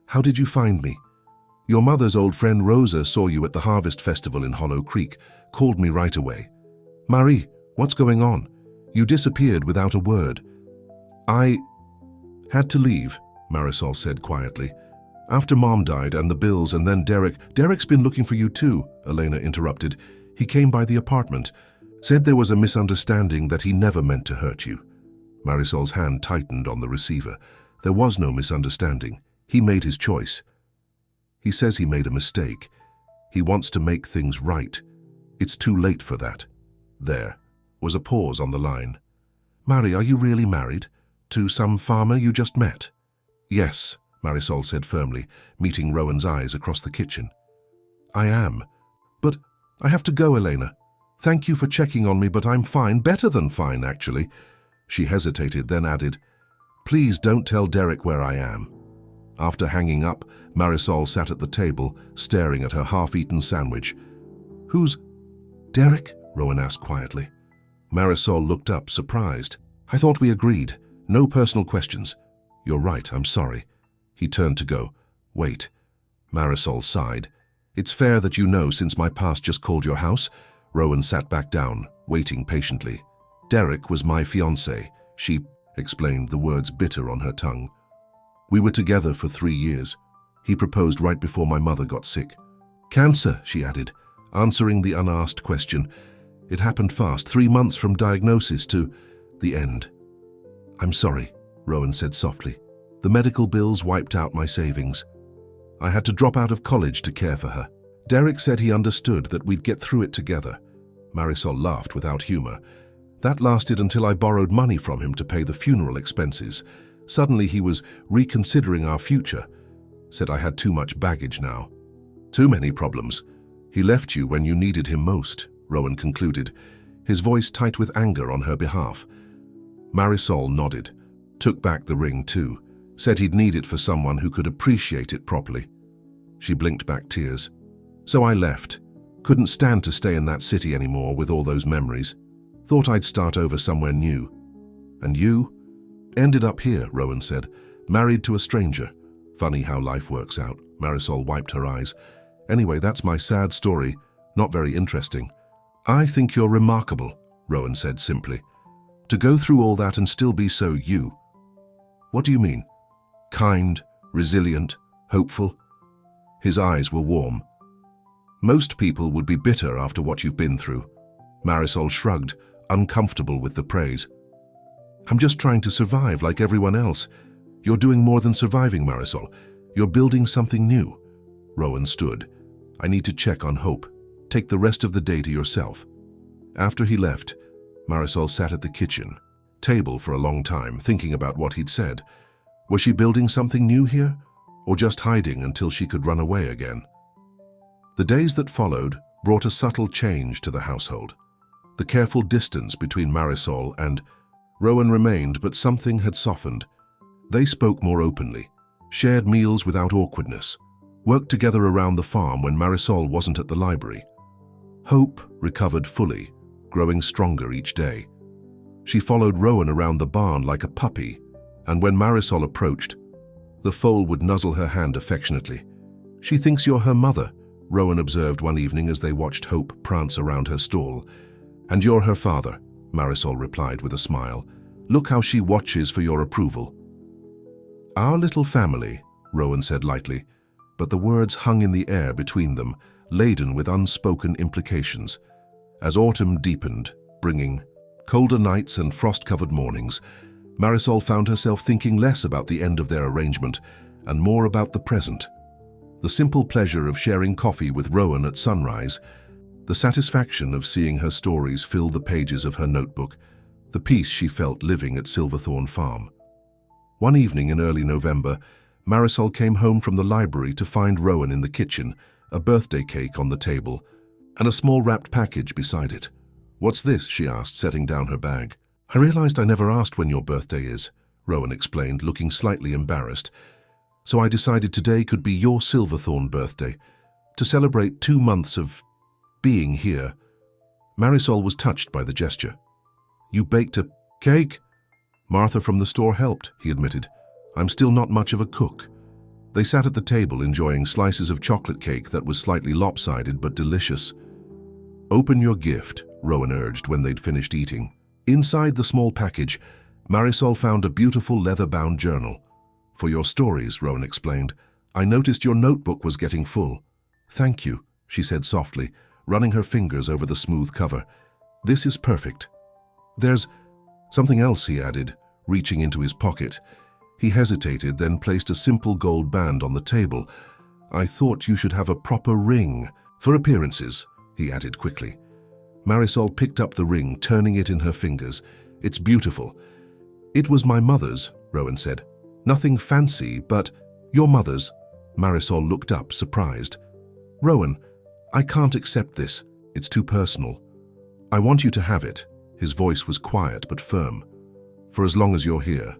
"How did you find me?" "Your mother's old friend Rosa saw you at the Harvest Festival in Hollow Creek, called me right away." "Marie, what's going on? You disappeared without a word." "I had to leave," Marisol said quietly. "After Mom died and the bills and then Derek." "Derek's been looking for you too," Elena interrupted. "He came by the apartment. Said there was a misunderstanding, that he never meant to hurt you." Marisol's hand tightened on the receiver. "There was no misunderstanding. He made his choice. He says he made a mistake. He wants to make things right. It's too late for that." There was a pause on the line. "Marie, are you really married? To some farmer you just met?" "Yes," Marisol said firmly, meeting Rowan's eyes across the kitchen. "I am. But I have to go, Elena. Thank you for checking on me, but I'm fine, better than fine, actually." She hesitated, then added, "Please don't tell Derek where I am." After hanging up, Marisol sat at the table, staring at her half-eaten sandwich. "Who's Derek?" Rowan asked quietly. Marisol looked up, surprised. "I thought we agreed. No personal questions." You're right, I'm sorry. He turned to go. Wait. Marisol sighed. It's fair that you know since my past just called your house. Rowan sat back down, waiting patiently. Derek was my fiancé, she explained, the words bitter on her tongue. We were together for 3 years. He proposed right before my mother got sick. Cancer, she added, answering the unasked question. It happened fast, 3 months from diagnosis to the end. I'm sorry, Rowan said softly. The medical bills wiped out my savings. I had to drop out of college to care for her. Derek said he understood that we'd get through it together. Marisol laughed without humor. That lasted until I borrowed money from him to pay the funeral expenses. Suddenly he was reconsidering our future. Said I had too much baggage now. Too many problems. He left you when you needed him most, Rowan concluded, his voice tight with anger on her behalf. Marisol nodded, took back the ring too, said he'd need it for someone who could appreciate it properly. She blinked back tears. So I left. Couldn't stand to stay in that city anymore with all those memories. Thought I'd start over somewhere new. And you? Ended up here, Rowan said, married to a stranger. Funny how life works out. Marisol wiped her eyes. Anyway, that's my sad story. Not very interesting. I think you're remarkable, Rowan said simply. To go through all that and still be so you. What do you mean? Kind, resilient, hopeful? His eyes were warm. Most people would be bitter after what you've been through. Marisol shrugged, uncomfortable with the praise. I'm just trying to survive like everyone else. You're doing more than surviving, Marisol. You're building something new. Rowan stood. I need to check on Hope. Take the rest of the day to yourself. After he left, Marisol sat at the kitchen table for a long time, thinking about what he'd said. Was she building something new here, or just hiding until she could run away again? The days that followed brought a subtle change to the household. The careful distance between Marisol and Rowan remained, but something had softened. They spoke more openly, shared meals without awkwardness, worked together around the farm when Marisol wasn't at the library. Hope recovered fully, growing stronger each day. She followed Rowan around the barn like a puppy, and when Marisol approached, the foal would nuzzle her hand affectionately. She thinks you're her mother, Rowan observed one evening as they watched Hope prance around her stall. And you're her father, Marisol replied with a smile. Look how she watches for your approval. Our little family, Rowan said lightly, but the words hung in the air between them, laden with unspoken implications. As autumn deepened, bringing colder nights and frost-covered mornings, Marisol found herself thinking less about the end of their arrangement and more about the present. The simple pleasure of sharing coffee with Rowan at sunrise, the satisfaction of seeing her stories fill the pages of her notebook, the peace she felt living at Silverthorn Farm. One evening in early November, Marisol came home from the library to find Rowan in the kitchen, a birthday cake on the table, and a small wrapped package beside it. What's this? She asked, setting down her bag. I realized I never asked when your birthday is, Rowan explained, looking slightly embarrassed. So I decided today could be your Silverthorn birthday, to celebrate 2 months of being here. Marisol was touched by the gesture. You baked a cake? Martha from the store helped, he admitted. I'm still not much of a cook. They sat at the table enjoying slices of chocolate cake that was slightly lopsided but delicious. Open your gift, Rowan urged when they'd finished eating. Inside the small package, Marisol found a beautiful leather-bound journal. For your stories, Rowan explained. I noticed your notebook was getting full. Thank you, she said softly, running her fingers over the smooth cover. This is perfect. There's something else, he added, reaching into his pocket. He hesitated, then placed a simple gold band on the table. I thought you should have a proper ring for appearances, he added quickly. Marisol picked up the ring, turning it in her fingers. It's beautiful. It was my mother's, Rowan said. Nothing fancy, but your mother's. Marisol looked up, surprised. Rowan, I can't accept this. It's too personal. I want you to have it. His voice was quiet but firm. For as long as you're here.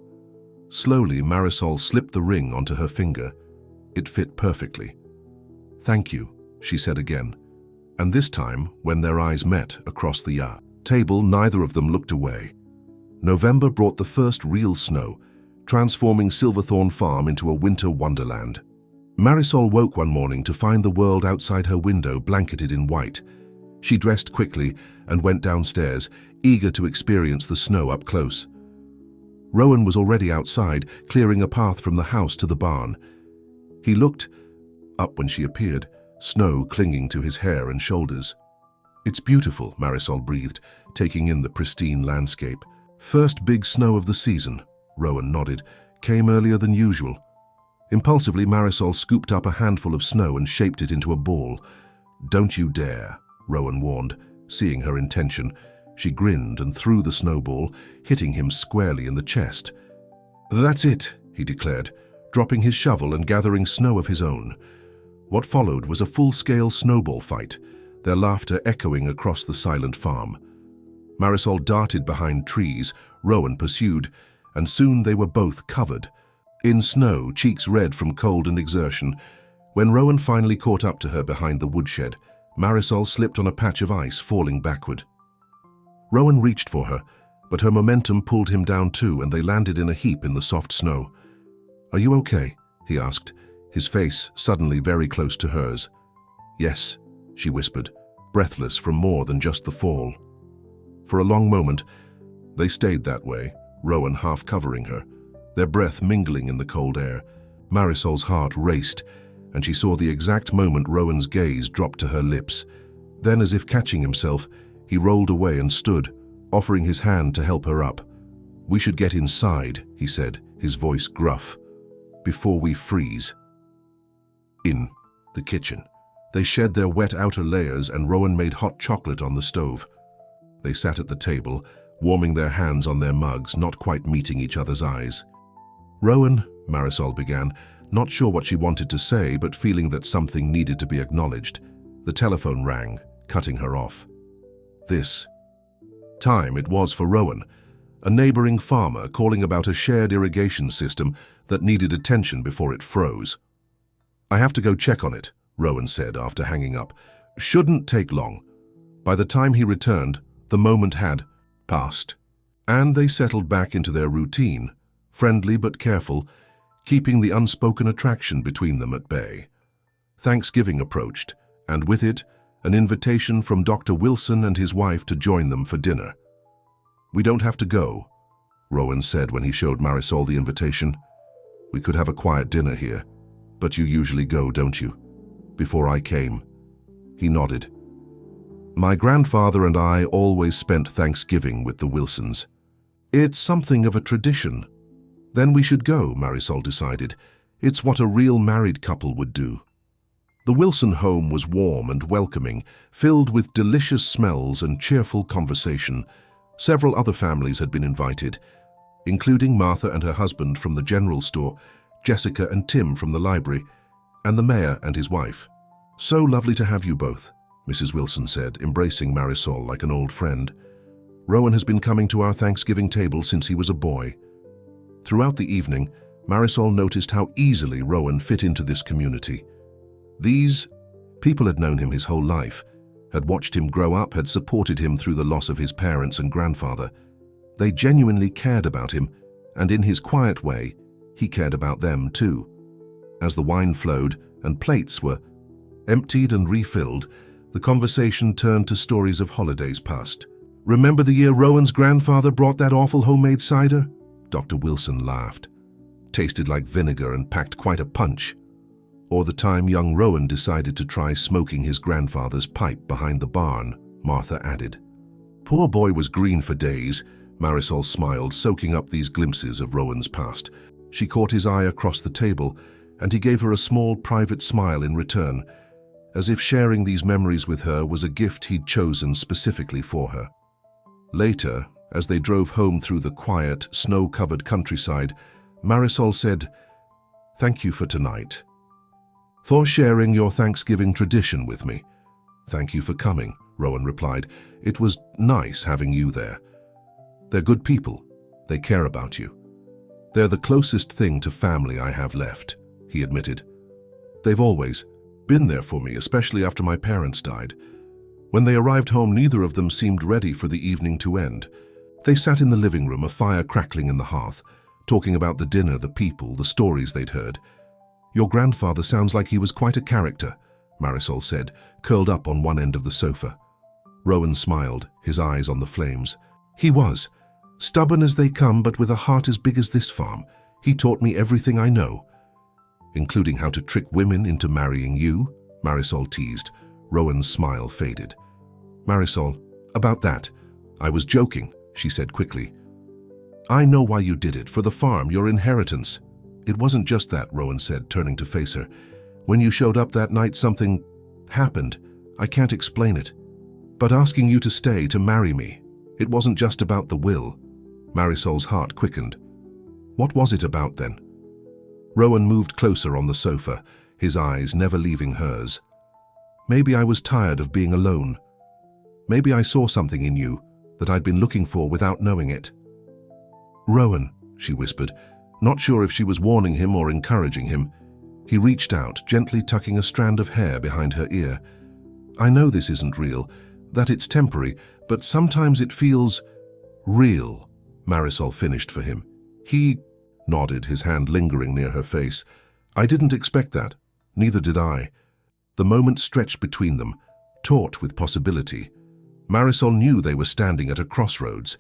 Slowly, Marisol slipped the ring onto her finger. It fit perfectly. Thank you, she said again. And this time, when their eyes met across the table, neither of them looked away. November brought the first real snow, transforming Silverthorn Farm into a winter wonderland. Marisol woke one morning to find the world outside her window blanketed in white. She dressed quickly and went downstairs, eager to experience the snow up close. Rowan was already outside, clearing a path from the house to the barn. He looked up when she appeared, snow clinging to his hair and shoulders. "It's beautiful," Marisol breathed, taking in the pristine landscape. "First big snow of the season," Rowan nodded. "Came earlier than usual." Impulsively, Marisol scooped up a handful of snow and shaped it into a ball. "Don't you dare," Rowan warned, seeing her intention. She grinned and threw the snowball, hitting him squarely in the chest. "That's it," he declared, dropping his shovel and gathering snow of his own. What followed was a full-scale snowball fight, their laughter echoing across the silent farm. Marisol darted behind trees, Rowan pursued, and soon they were both covered in snow, cheeks red from cold and exertion. When Rowan finally caught up to her behind the woodshed, Marisol slipped on a patch of ice, falling backward. Rowan reached for her, but her momentum pulled him down too, and they landed in a heap in the soft snow. "Are you okay?" he asked, his face suddenly very close to hers. "Yes," she whispered, breathless from more than just the fall. For a long moment, they stayed that way, Rowan half covering her, their breath mingling in the cold air. Marisol's heart raced, and she saw the exact moment Rowan's gaze dropped to her lips. Then, as if catching himself, he rolled away and stood, offering his hand to help her up. "We should get inside," he said, his voice gruff, "before we freeze." In the kitchen, they shed their wet outer layers and Rowan made hot chocolate on the stove. They sat at the table, warming their hands on their mugs, not quite meeting each other's eyes. "Rowan," Marisol began, not sure what she wanted to say, but feeling that something needed to be acknowledged. The telephone rang, cutting her off. This time it was for Rowan, a neighboring farmer calling about a shared irrigation system that needed attention before it froze. "I have to go check on it," Rowan said after hanging up. "Shouldn't take long." By the time he returned, the moment had passed, and they settled back into their routine, friendly but careful, keeping the unspoken attraction between them at bay. Thanksgiving approached, and with it, an invitation from Dr. Wilson and his wife to join them for dinner. "We don't have to go," Rowan said when he showed Marisol the invitation. "We could have a quiet dinner here, but you usually go, don't you?" "Before I came." He nodded. "My grandfather and I always spent Thanksgiving with the Wilsons. It's something of a tradition." "Then we should go," Marisol decided. "It's what a real married couple would do." The Wilson home was warm and welcoming, filled with delicious smells and cheerful conversation. Several other families had been invited, including Martha and her husband from the general store, Jessica and Tim from the library, and the mayor and his wife. "So lovely to have you both," Mrs. Wilson said, embracing Marisol like an old friend. "Rowan has been coming to our Thanksgiving table since he was a boy." Throughout the evening, Marisol noticed how easily Rowan fit into this community. These people had known him his whole life, had watched him grow up, had supported him through the loss of his parents and grandfather. They genuinely cared about him, and in his quiet way, he cared about them too. As the wine flowed and plates were emptied and refilled, the conversation turned to stories of holidays past. "Remember the year Rowan's grandfather brought that awful homemade cider?" Dr. Wilson laughed. "Tasted like vinegar and packed quite a punch." "Or the time young Rowan decided to try smoking his grandfather's pipe behind the barn," Martha added. "Poor boy was green for days," Marisol smiled, soaking up these glimpses of Rowan's past. She caught his eye across the table, and he gave her a small, private smile in return, as if sharing these memories with her was a gift he'd chosen specifically for her. Later, as they drove home through the quiet, snow-covered countryside, Marisol said, "Thank you for tonight. For sharing your Thanksgiving tradition with me." "Thank you for coming," Rowan replied. "It was nice having you there. They're good people. They care about you." "They're the closest thing to family I have left," he admitted. "They've always been there for me, especially after my parents died. When they arrived home, neither of them seemed ready for the evening to end. They sat in the living room, a fire crackling in the hearth. talking about the dinner, the people, the stories they'd heard. "Your grandfather sounds like he was quite a character," Marisol said, curled up on one end of the sofa. Rowan smiled, his eyes on the flames. "He was. Stubborn as they come, but with a heart as big as this farm. He taught me everything I know." "Including how to trick women into marrying you?" Marisol teased. Rowan's smile faded. "Marisol, about that. I was joking," she said quickly. "I know why you did it, for the farm, your inheritance." "It wasn't just that," Rowan said, turning to face her. "When you showed up that night, something happened. I can't explain it. But asking you to stay, to marry me, it wasn't just about the will." Marisol's heart quickened. "What was it about then?" Rowan moved closer on the sofa, his eyes never leaving hers. "Maybe I was tired of being alone. Maybe I saw something in you that I'd been looking for without knowing it." "Rowan," she whispered, not sure if she was warning him or encouraging him. He reached out, gently tucking a strand of hair behind her ear. "I know this isn't real, that it's temporary, but sometimes it feels real," Marisol finished for him. He nodded, his hand lingering near her face. "I didn't expect that. Neither did I." The moment stretched between them, taut with possibility. Marisol knew they were standing at a crossroads.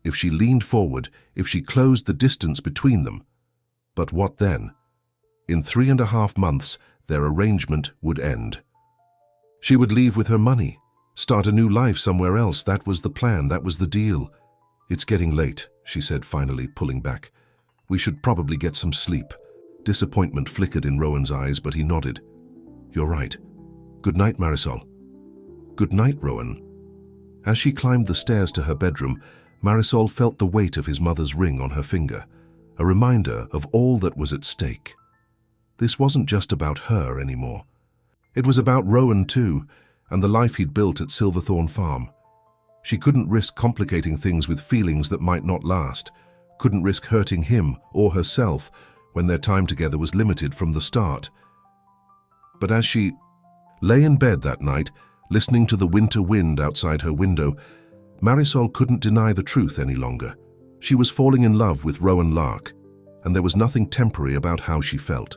If she leaned forward, if she closed the distance between them. But what then? In 3.5 months, their arrangement would end. She would leave with her money, start a new life somewhere else. That was the plan, that was the deal. "It's getting late," she said, finally pulling back. "We should probably get some sleep." Disappointment flickered in Rowan's eyes, but he nodded. "You're right. Good night, Marisol." "Good night, Rowan." As she climbed the stairs to her bedroom, Marisol felt the weight of his mother's ring on her finger, a reminder of all that was at stake. This wasn't just about her anymore. It was about Rowan too, and the life he'd built at Silverthorn Farm. She couldn't risk complicating things with feelings that might not last, couldn't risk hurting him or herself when their time together was limited from the start. But as she lay in bed that night, listening to the winter wind outside her window, Marisol couldn't deny the truth any longer. She was falling in love with Rowan Lark, and there was nothing temporary about how she felt.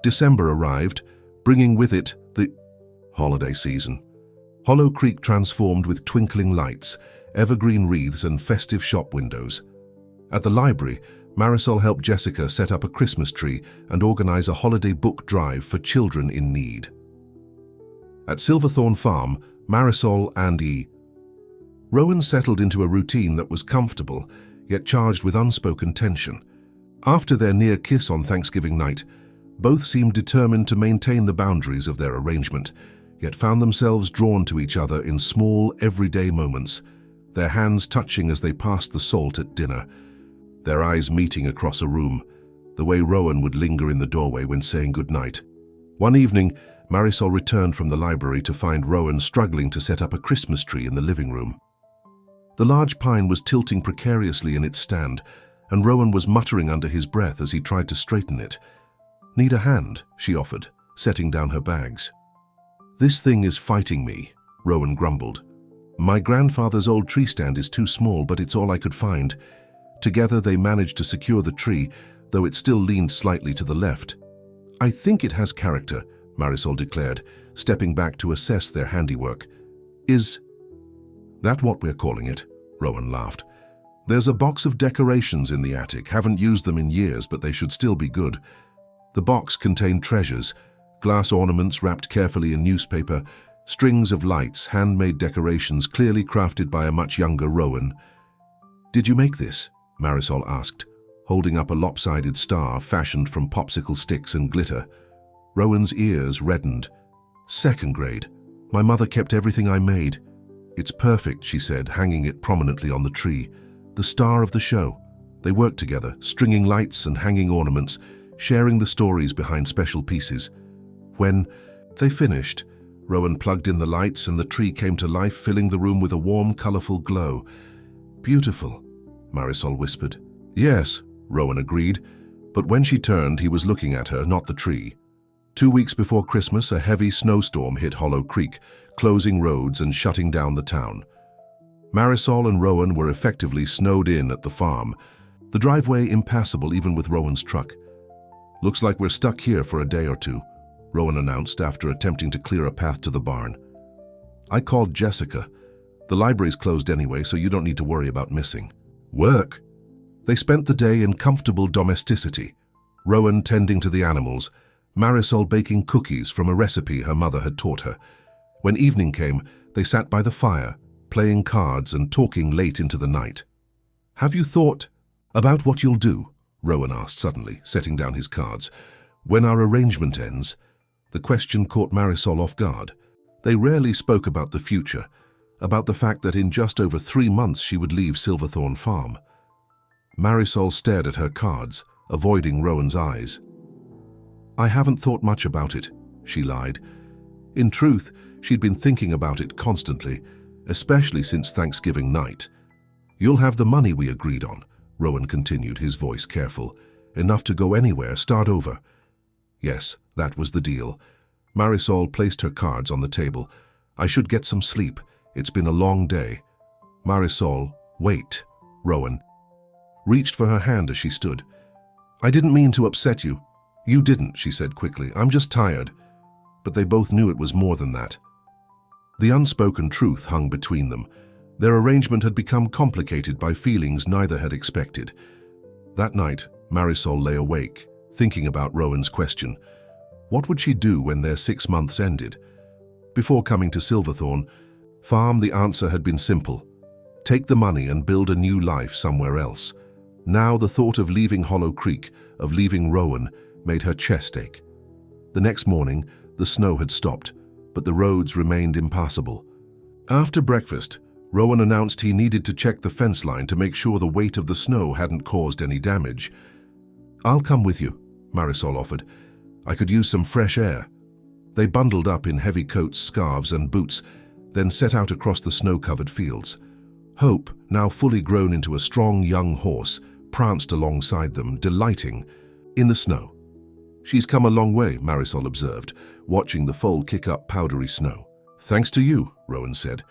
December arrived, bringing with it the holiday season. Hollow Creek transformed with twinkling lights, evergreen wreaths and festive shop windows. At the library, Marisol helped Jessica set up a Christmas tree and organize a holiday book drive for children in need. At Silverthorn Farm, Marisol and Rowan settled into a routine that was comfortable, yet charged with unspoken tension. After their near kiss on Thanksgiving night, both seemed determined to maintain the boundaries of their arrangement, yet found themselves drawn to each other in small, everyday moments, their hands touching as they passed the salt at dinner, their eyes meeting across a room, the way Rowan would linger in the doorway when saying goodnight. One evening, Marisol returned from the library to find Rowan struggling to set up a Christmas tree in the living room. The large pine was tilting precariously in its stand, and Rowan was muttering under his breath as he tried to straighten it. "Need a hand?" she offered, setting down her bags. "This thing is fighting me," Rowan grumbled. "My grandfather's old tree stand is too small, but it's all I could find." Together they managed to secure the tree, though it still leaned slightly to the left. "I think it has character," Marisol declared, stepping back to assess their handiwork. "Is that what we're calling it?" Rowan laughed. "There's a box of decorations in the attic. Haven't used them in years, but they should still be good." The box contained treasures, glass ornaments wrapped carefully in newspaper, strings of lights, handmade decorations clearly crafted by a much younger Rowan. "Did you make this?" Marisol asked, holding up a lopsided star fashioned from popsicle sticks and glitter. Rowan's ears reddened. "Second grade. My mother kept everything I made." "It's perfect," she said, hanging it prominently on the tree. "The star of the show." They worked together, stringing lights and hanging ornaments, sharing the stories behind special pieces. When they finished, Rowan plugged in the lights and the tree came to life, filling the room with a warm, colorful glow. "Beautiful," Marisol whispered. "Yes," Rowan agreed, but when she turned, he was looking at her, not the tree. 2 weeks before Christmas, a heavy snowstorm hit Hollow Creek, closing roads and shutting down the town. Marisol and Rowan were effectively snowed in at the farm, The driveway impassable even with Rowan's truck. "Looks like we're stuck here for a day or two," Rowan announced after attempting to clear a path to the barn. "I called Jessica. The library's closed anyway, so you don't need to worry about missing." Work! They spent the day in comfortable domesticity, Rowan tending to the animals, Marisol baking cookies from a recipe her mother had taught her. When evening came, they sat by the fire, playing cards and talking late into the night. "Have you thought about what you'll do?" Rowan asked suddenly, setting down his cards. "When our arrangement ends?" The question caught Marisol off guard. They rarely spoke about the future, about the fact that in just over 3 months she would leave Silverthorn Farm. Marisol stared at her cards, avoiding Rowan's eyes. "I haven't thought much about it," she lied. In truth, she'd been thinking about it constantly, especially since Thanksgiving night. "You'll have the money we agreed on," Rowan continued, his voice careful. "Enough to go anywhere, start over." Yes, that was the deal. Marisol placed her cards on the table. "I should get some sleep. It's been a long day." Marisol, "Wait." Rowan reached for her hand as she stood. "I didn't mean to upset you." "You didn't," she said quickly. "I'm just tired." But they both knew it was more than that. The unspoken truth hung between them. Their arrangement had become complicated by feelings neither had expected. That night, Marisol lay awake, thinking about Rowan's question. What would she do when their 6 months ended? Before coming to Silverthorn Farm, the answer had been simple. Take the money and build a new life somewhere else. Now the thought of leaving Hollow Creek, of leaving Rowan, made her chest ache. The next morning, the snow had stopped, but the roads remained impassable. After breakfast, Rowan announced he needed to check the fence line to make sure the weight of the snow hadn't caused any damage. "I'll come with you," Marisol offered. "I could use some fresh air." They bundled up in heavy coats, scarves, and boots, then set out across the snow-covered fields. Hope, now fully grown into a strong young horse, pranced alongside them, delighting in the snow. "She's come a long way," Marisol observed, watching the foal kick up powdery snow. "Thanks to you," Rowan said.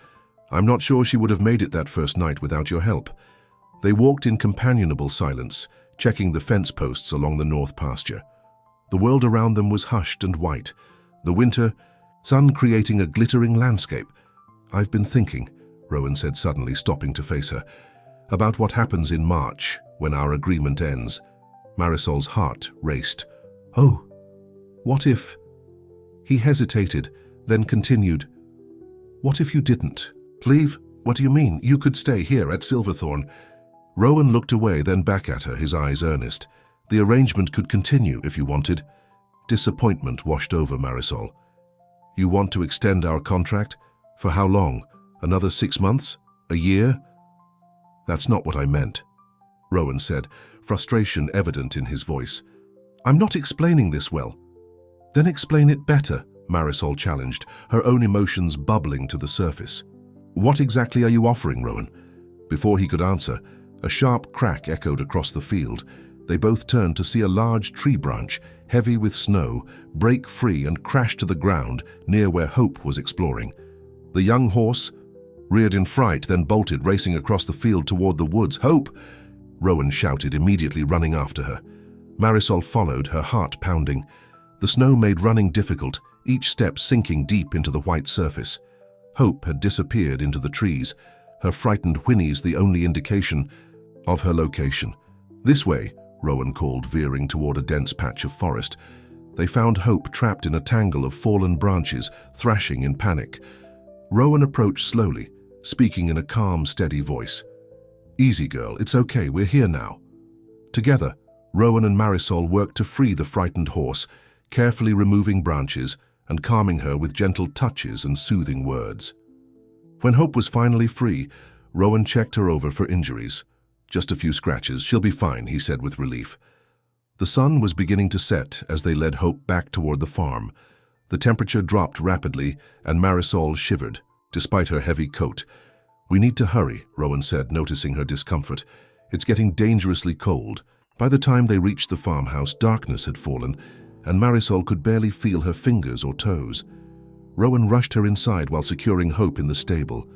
"I'm not sure she would have made it that first night without your help." They walked in companionable silence, checking the fence posts along the north pasture. The world around them was hushed and white. The winter sun creating a glittering landscape. "I've been thinking," Rowan said suddenly, stopping to face her, "about what happens in March when our agreement ends." Marisol's heart raced. "Oh, what if—" He hesitated, then continued. "What if you didn't? Leave? What do you mean? You could stay here at Silverthorn." Rowan looked away, then back at her, his eyes earnest. "The arrangement could continue if you wanted." Disappointment washed over Marisol. "You want to extend our contract? For how long? Another 6 months? A year?" "That's not what I meant," Rowan said, frustration evident in his voice. "I'm not explaining this well." "Then explain it better," Marisol challenged, her own emotions bubbling to the surface. "What exactly are you offering, Rowan?" Before he could answer, a sharp crack echoed across the field. They both turned to see a large tree branch, heavy with snow, break free and crash to the ground near where Hope was exploring. The young horse reared in fright, then bolted, racing across the field toward the woods. "Hope!" Rowan shouted, immediately running after her. Marisol followed, her heart pounding. The snow made running difficult, each step sinking deep into the white surface. Hope had disappeared into the trees, her frightened whinnies the only indication of her location. "This way," Rowan called, veering toward a dense patch of forest. They found Hope trapped in a tangle of fallen branches, thrashing in panic. Rowan approached slowly, speaking in a calm, steady voice. "Easy, girl, it's okay, we're here now." Together, Rowan and Marisol worked to free the frightened horse, carefully removing branches and calming her with gentle touches and soothing words. When Hope was finally free, Rowan checked her over for injuries. "Just a few scratches, she'll be fine," he said with relief. The sun was beginning to set as they led Hope back toward the farm. The temperature dropped rapidly, and Marisol shivered, despite her heavy coat. "We need to hurry," Rowan said, noticing her discomfort. "It's getting dangerously cold." By the time they reached the farmhouse, darkness had fallen, and Marisol could barely feel her fingers or toes. Rowan rushed her inside while securing Hope in the stable.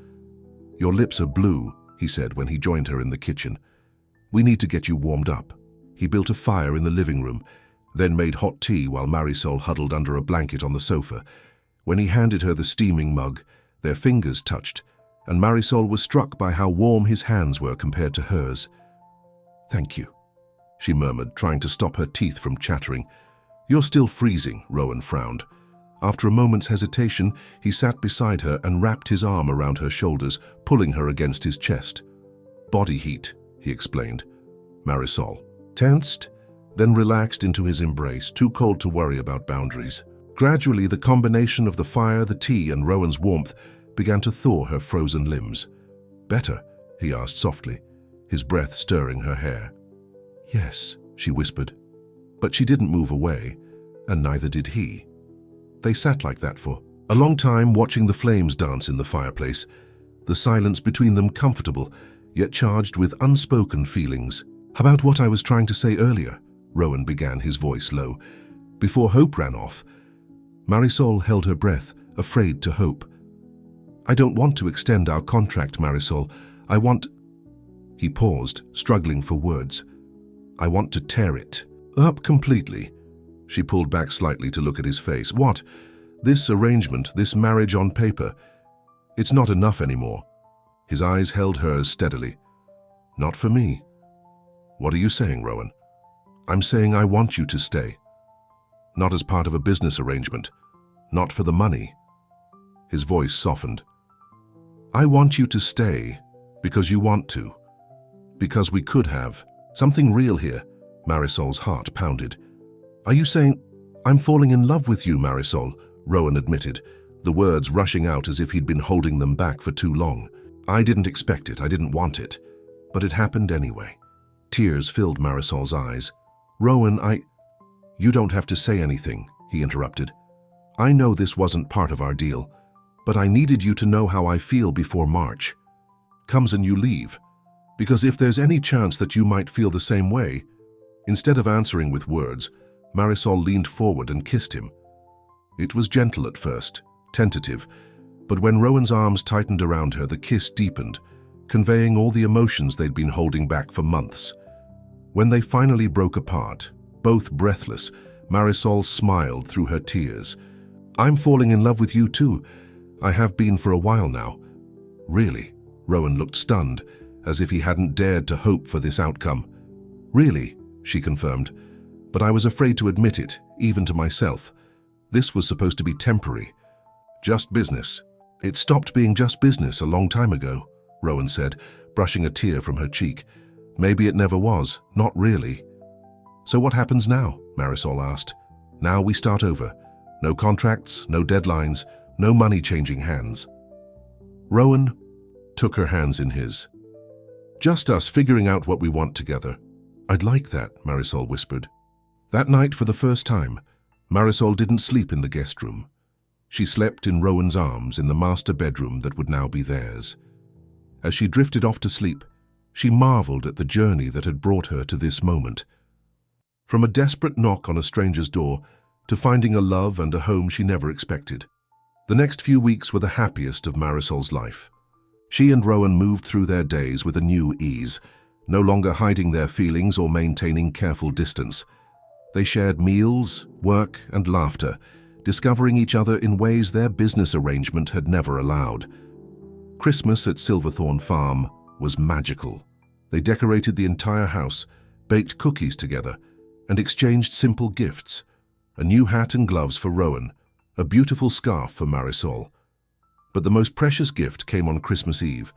"Your lips are blue," he said when he joined her in the kitchen. We need to get you warmed up." He built a fire in the living room, then made hot tea while Marisol huddled under a blanket on the sofa. When he handed her the steaming mug, their fingers touched, and Marisol was struck by how warm his hands were compared to hers. "Thank you," she murmured, trying to stop her teeth from chattering. "You're still freezing," Rowan frowned. After a moment's hesitation, he sat beside her and wrapped his arm around her shoulders, pulling her against his chest. "Body heat," he explained. Marisol tensed, then relaxed into his embrace, too cold to worry about boundaries. Gradually, the combination of the fire, the tea, and Rowan's warmth began to thaw her frozen limbs. "Better?" he asked softly, his breath stirring her hair. "Yes," she whispered. But she didn't move away, and neither did he. They sat like that for a long time, watching the flames dance in the fireplace, the silence between them comfortable, yet charged with unspoken feelings. "About what I was trying to say earlier," Rowan began, his voice low. Before hope ran off, Marisol held her breath, afraid to hope. "I don't want to extend our contract, Marisol. I want—" He paused, struggling for words. "I want to tear it up completely." She pulled back slightly to look at his face. "What? This arrangement, this marriage on paper, it's not enough anymore." His eyes held hers steadily. "Not for me." "What are you saying, Rowan?" "I'm saying I want you to stay. Not as part of a business arrangement. Not for the money." His voice softened. "I want you to stay because you want to. Because we could have something real here." Marisol's heart pounded. "Are you saying—" "I'm falling in love with you, Marisol," Rowan admitted, the words rushing out as if he'd been holding them back for too long. "I didn't expect it, I didn't want it, but it happened anyway." Tears filled Marisol's eyes. "Rowan, You don't have to say anything," he interrupted. "I know this wasn't part of our deal, but I needed you to know how I feel before March comes and you leave. Because if there's any chance that you might feel the same way—" Instead of answering with words, Marisol leaned forward and kissed him. It was gentle at first, tentative, but when Rowan's arms tightened around her, the kiss deepened, conveying all the emotions they'd been holding back for months. When they finally broke apart, both breathless, Marisol smiled through her tears. "I'm falling in love with you too. I have been for a while now." "Really?" Rowan looked stunned, as if he hadn't dared to hope for this outcome. "Really," she confirmed. "But I was afraid to admit it, even to myself. This was supposed to be temporary. Just business." "It stopped being just business a long time ago," Rowan said, brushing a tear from her cheek. "Maybe it never was, not really." "So what happens now?" Marisol asked. "Now we start over. No contracts, no deadlines, no money changing hands." Rowan took her hands in his. "Just us figuring out what we want together." "I'd like that," Marisol whispered. That night, for the first time, Marisol didn't sleep in the guest room. She slept in Rowan's arms in the master bedroom that would now be theirs. As she drifted off to sleep, she marveled at the journey that had brought her to this moment. From a desperate knock on a stranger's door to finding a love and a home she never expected. The next few weeks were the happiest of Marisol's life. She and Rowan moved through their days with a new ease, no longer hiding their feelings or maintaining careful distance. They shared meals, work, and laughter, discovering each other in ways their business arrangement had never allowed. Christmas at Silverthorne Farm was magical. They decorated the entire house, baked cookies together, and exchanged simple gifts: a new hat and gloves for Rowan, a beautiful scarf for Marisol. But the most precious gift came on Christmas Eve,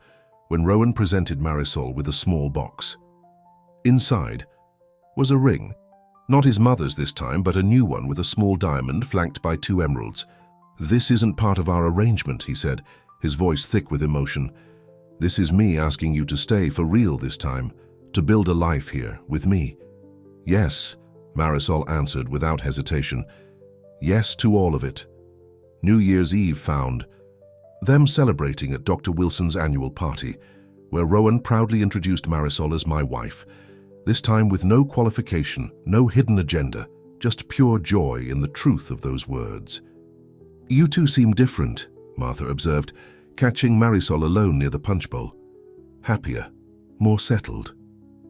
when Rowan presented Marisol with a small box. Inside was a ring. Not his mother's this time, but a new one with a small diamond flanked by 2 emeralds. "This isn't part of our arrangement," he said, his voice thick with emotion. "This is me asking you to stay for real this time, to build a life here with me." "Yes," Marisol answered without hesitation. "Yes to all of it." New Year's Eve found them celebrating at Dr. Wilson's annual party, where Rowan proudly introduced Marisol as "my wife," this time with no qualification, no hidden agenda, just pure joy in the truth of those words. "You two seem different," Martha observed, catching Marisol alone near the punch bowl. "Happier, more settled."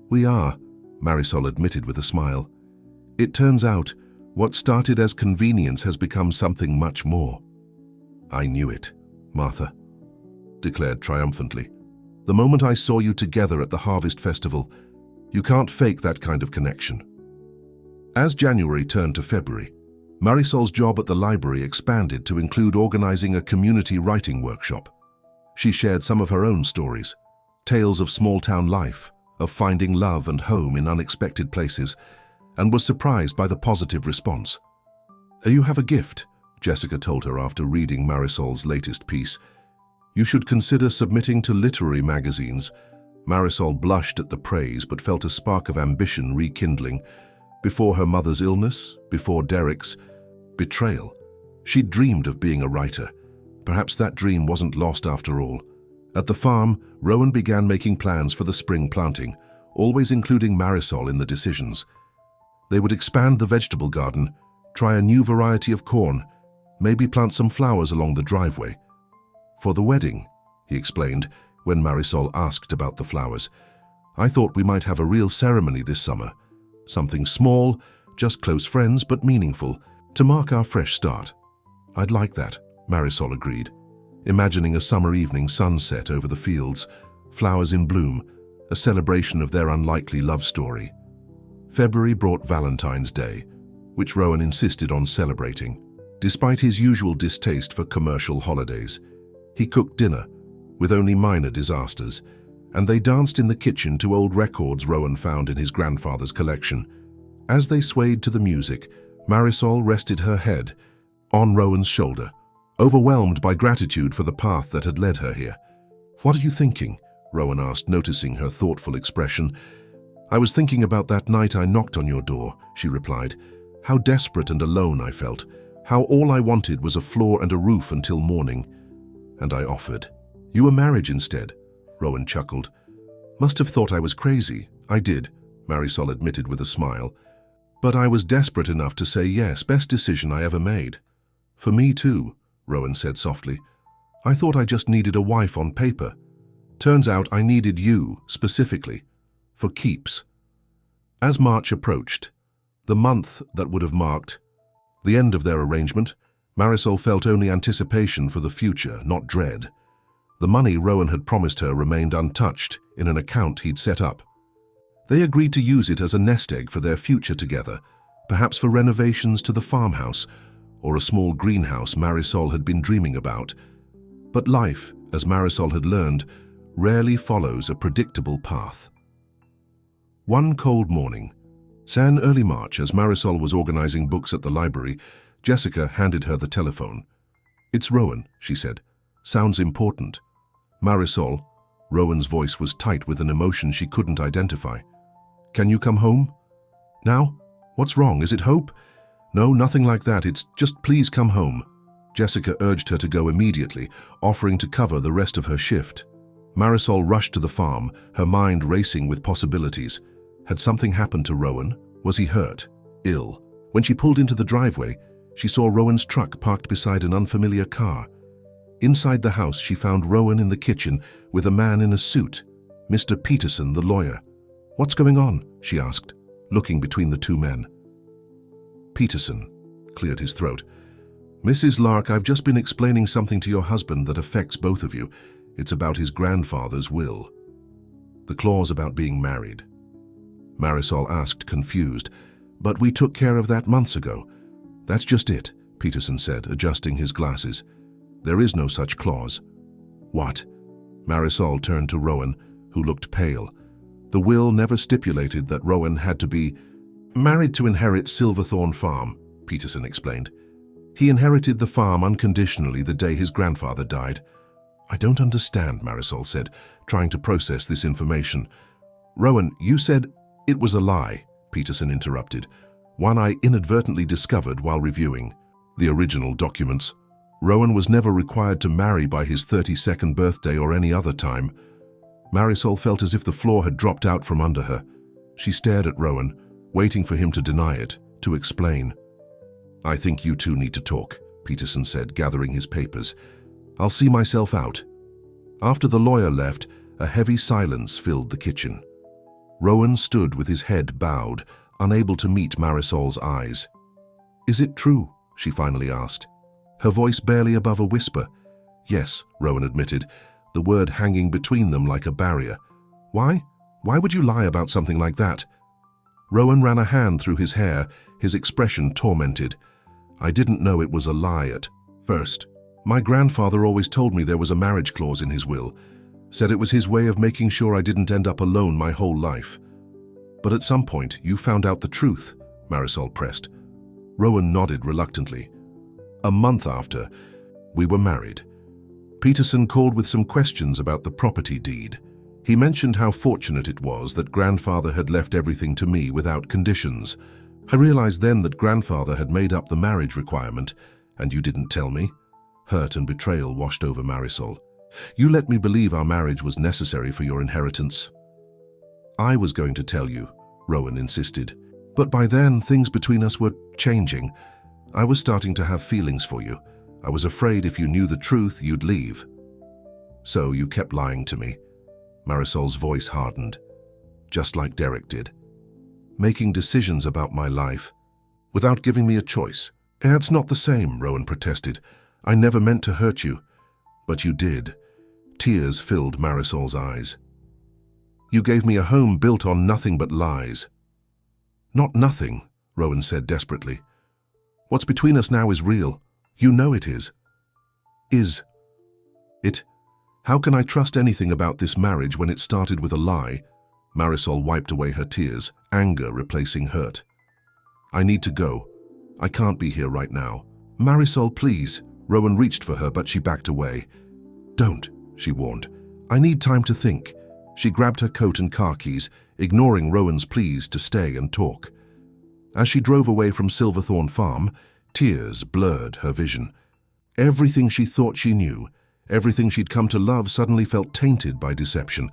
We are, Marisol admitted with a smile. It turns out, what started as convenience has become something much more. I knew it, Martha declared triumphantly. The moment I saw you together at the Harvest Festival, you can't fake that kind of connection. As January turned to February, Marisol's job at the library expanded to include organizing a community writing workshop. She shared some of her own stories, tales of small-town life, of finding love and home in unexpected places, and was surprised by the positive response. You have a gift, Jessica told her after reading Marisol's latest piece. You should consider submitting to literary magazines. Marisol blushed at the praise but felt a spark of ambition rekindling. Before her mother's illness, before Derek's betrayal, she'd dreamed of being a writer. Perhaps that dream wasn't lost after all. At the farm, Rowan began making plans for the spring planting, always including Marisol in the decisions. They would expand the vegetable garden, try a new variety of corn, maybe plant some flowers along the driveway. For the wedding, he explained when Marisol asked about the flowers, I thought we might have a real ceremony this summer. Something small, just close friends but meaningful, to mark our fresh start. I'd like that, Marisol agreed, imagining a summer evening sunset over the fields, flowers in bloom, a celebration of their unlikely love story. February brought Valentine's Day, which Rowan insisted on celebrating. Despite his usual distaste for commercial holidays, he cooked dinner, with only minor disasters, and they danced in the kitchen to old records Rowan found in his grandfather's collection. As they swayed to the music, Marisol rested her head on Rowan's shoulder, overwhelmed by gratitude for the path that had led her here. What are you thinking? Rowan asked, noticing her thoughtful expression. I was thinking about that night I knocked on your door, she replied. How desperate and alone I felt. How all I wanted was a floor and a roof until morning. And I offered. You a marriage instead, Rowan chuckled. Must have thought I was crazy. I did, Marisol admitted with a smile. But I was desperate enough to say yes, best decision I ever made. For me too, Rowan said softly. I thought I just needed a wife on paper. Turns out I needed you, specifically, for keeps. As March approached, the month that would have marked the end of their arrangement, Marisol felt only anticipation for the future, not dread. The money Rowan had promised her remained untouched in an account he'd set up. They agreed to use it as a nest egg for their future together, perhaps for renovations to the farmhouse or a small greenhouse Marisol had been dreaming about. But life, as Marisol had learned, rarely follows a predictable path. One cold morning, early March, as Marisol was organizing books at the library, Jessica handed her the telephone. It's Rowan, she said. Sounds important. Marisol, Rowan's voice was tight with an emotion she couldn't identify. Can you come home? Now? What's wrong? Is it Hope? No, nothing like that. It's just please come home. Jessica urged her to go immediately, offering to cover the rest of her shift. Marisol rushed to the farm, her mind racing with possibilities. Had something happened to Rowan? Was he hurt? Ill? When she pulled into the driveway, she saw Rowan's truck parked beside an unfamiliar car. Inside the house, she found Rowan in the kitchen with a man in a suit, Mr. Peterson, the lawyer. What's going on? She asked, looking between the two men. Peterson cleared his throat. Mrs. Lark, I've just been explaining something to your husband that affects both of you. It's about his grandfather's will. The clause about being married. Marisol asked, confused. But we took care of that months ago. That's just it, Peterson said, adjusting his glasses. There is no such clause. What? Marisol turned to Rowan, who looked pale. The will never stipulated that Rowan had to be married to inherit Silverthorn Farm, Peterson explained. He inherited the farm unconditionally the day his grandfather died. I don't understand, Marisol said, trying to process this information. Rowan, you said it was a lie, Peterson interrupted. One I inadvertently discovered while reviewing the original documents. Rowan was never required to marry by his 32nd birthday or any other time. Marisol felt as if the floor had dropped out from under her. She stared at Rowan, waiting for him to deny it, to explain. I think you two need to talk, Peterson said, gathering his papers. I'll see myself out. After the lawyer left, a heavy silence filled the kitchen. Rowan stood with his head bowed, unable to meet Marisol's eyes. "Is it true?" she finally asked, her voice barely above a whisper. "Yes," Rowan admitted, the word hanging between them like a barrier. "Why? Why would you lie about something like that?" Rowan ran a hand through his hair, his expression tormented. "I didn't know it was a lie at first. My grandfather always told me there was a marriage clause in his will, said it was his way of making sure I didn't end up alone my whole life. But at some point, you found out the truth," Marisol pressed. Rowan nodded reluctantly. "A month after, we were married. Peterson called with some questions about the property deed. He mentioned how fortunate it was that grandfather had left everything to me without conditions. I realized then that grandfather had made up the marriage requirement, and you didn't tell me." Hurt and betrayal washed over Marisol. "You let me believe our marriage was necessary for your inheritance." "I was going to tell you," Rowan insisted. "But by then, things between us were changing. I was starting to have feelings for you. I was afraid if you knew the truth, you'd leave. So you kept lying to me." Marisol's voice hardened, just like Derek did. "Making decisions about my life, without giving me a choice." "It's not the same," Rowan protested. "I never meant to hurt you." "But you did." Tears filled Marisol's eyes. "You gave me a home built on nothing but lies." "Not nothing," Rowan said desperately. "What's between us now is real. You know it is." "Is it? How can I trust anything about this marriage when it started with a lie?" Marisol wiped away her tears, anger replacing hurt. "I need to go. I can't be here right now." "Marisol, please." Rowan reached for her, but she backed away. "Don't," she warned. "I need time to think." She grabbed her coat and car keys, ignoring Rowan's pleas to stay and talk. As she drove away from Silverthorn Farm, tears blurred her vision. Everything she thought she knew, everything she'd come to love, suddenly felt tainted by deception.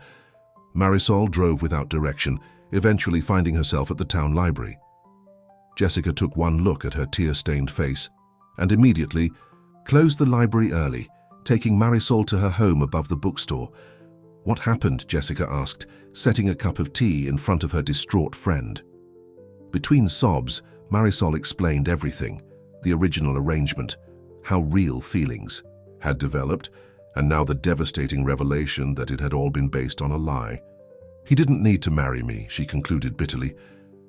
Marisol drove without direction, eventually finding herself at the town library. Jessica took one look at her tear-stained face and immediately closed the library early, taking Marisol to her home above the bookstore. "What happened?" Jessica asked, setting a cup of tea in front of her distraught friend. Between sobs, Marisol explained everything, the original arrangement, how real feelings had developed, and now the devastating revelation that it had all been based on a lie. "He didn't need to marry me," she concluded bitterly.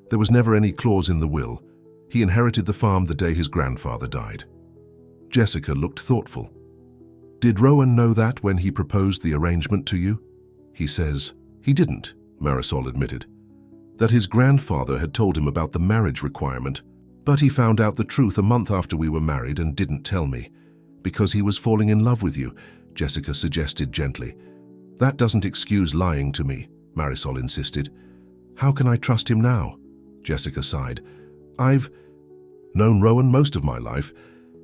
"There was never any clause in the will. He inherited the farm the day his grandfather died." Jessica looked thoughtful. "Did Rowan know that when he proposed the arrangement to you?" "He says he didn't," Marisol admitted. "That his grandfather had told him about the marriage requirement, but he found out the truth a month after we were married and didn't tell me. Because he was falling in love with you," Jessica suggested gently. "That doesn't excuse lying to me," Marisol insisted. "How can I trust him now?" Jessica sighed. "I've known Rowan most of my life.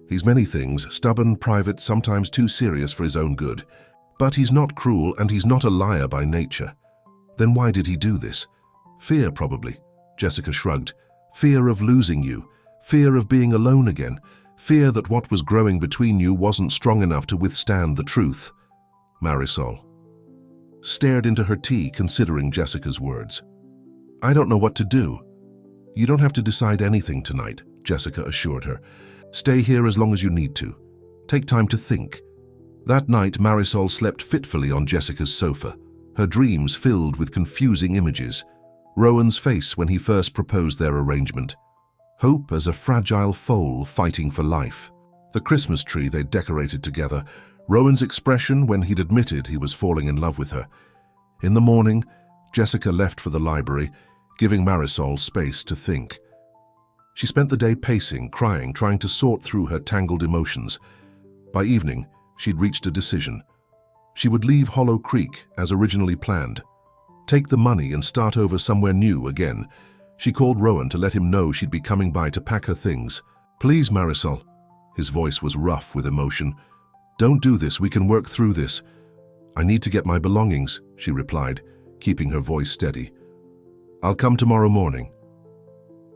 He's many things, stubborn, private, sometimes too serious for his own good. But he's not cruel and he's not a liar by nature. Then why did he do this? Fear, probably." Jessica shrugged. "Fear of losing you. Fear of being alone again. Fear that what was growing between you wasn't strong enough to withstand the truth." Marisol stared into her tea, considering Jessica's words. "I don't know what to do." "You don't have to decide anything tonight," Jessica assured her. "Stay here as long as you need to. Take time to think." That night, Marisol slept fitfully on Jessica's sofa, her dreams filled with confusing images. Rowan's face when he first proposed their arrangement. Hope as a fragile foal fighting for life. The Christmas tree they'd decorated together. Rowan's expression when he'd admitted he was falling in love with her. In the morning, Jessica left for the library, giving Marisol space to think. She spent the day pacing, crying, trying to sort through her tangled emotions. By evening, she'd reached a decision. She would leave Hollow Creek as originally planned. Take the money and start over somewhere new again. She called Rowan to let him know she'd be coming by to pack her things. "Please, Marisol." His voice was rough with emotion. "Don't do this, we can work through this." "I need to get my belongings," she replied, keeping her voice steady. "I'll come tomorrow morning."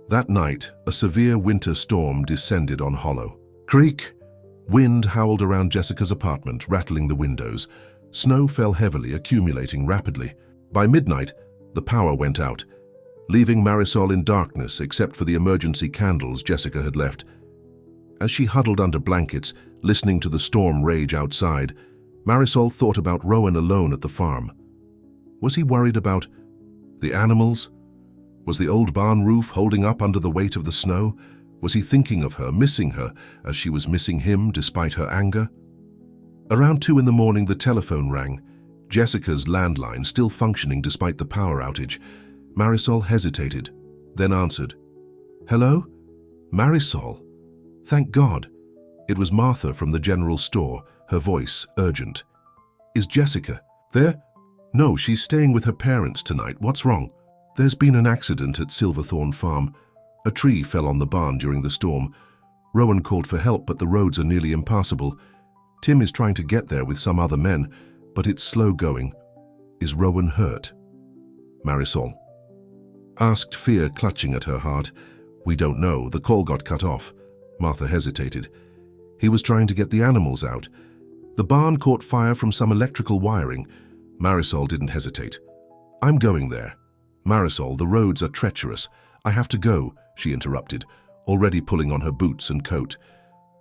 That night, a severe winter storm descended on Hollow Creek. Wind howled around Jessica's apartment, rattling the windows. Snow fell heavily, accumulating rapidly. By midnight, The power went out, leaving Marisol in darkness except for the emergency candles Jessica had left. As she huddled under blankets, listening to the storm rage outside, Marisol thought about Rowan alone at the farm. Was he worried about the animals? Was the old barn roof holding up under the weight of the snow? Was he thinking of her, missing her, as she was missing him despite her anger? Around 2 in the morning, the telephone rang. Jessica's landline still functioning despite the power outage. Marisol hesitated, then answered. "Hello? Marisol? Thank God." It was Martha from the general store, her voice urgent. "Is Jessica there?" "No, she's staying with her parents tonight. What's wrong?" "There's been an accident at Silverthorne Farm. A tree fell on the barn during the storm. Rowan called for help, but the roads are nearly impassable. Tim is trying to get there with some other men, but it's slow going. Is Rowan hurt?" Marisol asked, fear clutching at her heart. "We don't know. The call got cut off." Martha hesitated. "He was trying to get the animals out. The barn caught fire from some electrical wiring." Marisol didn't hesitate. "I'm going there." "Marisol, the roads are treacherous. I have to go," she interrupted, already pulling on her boots and coat.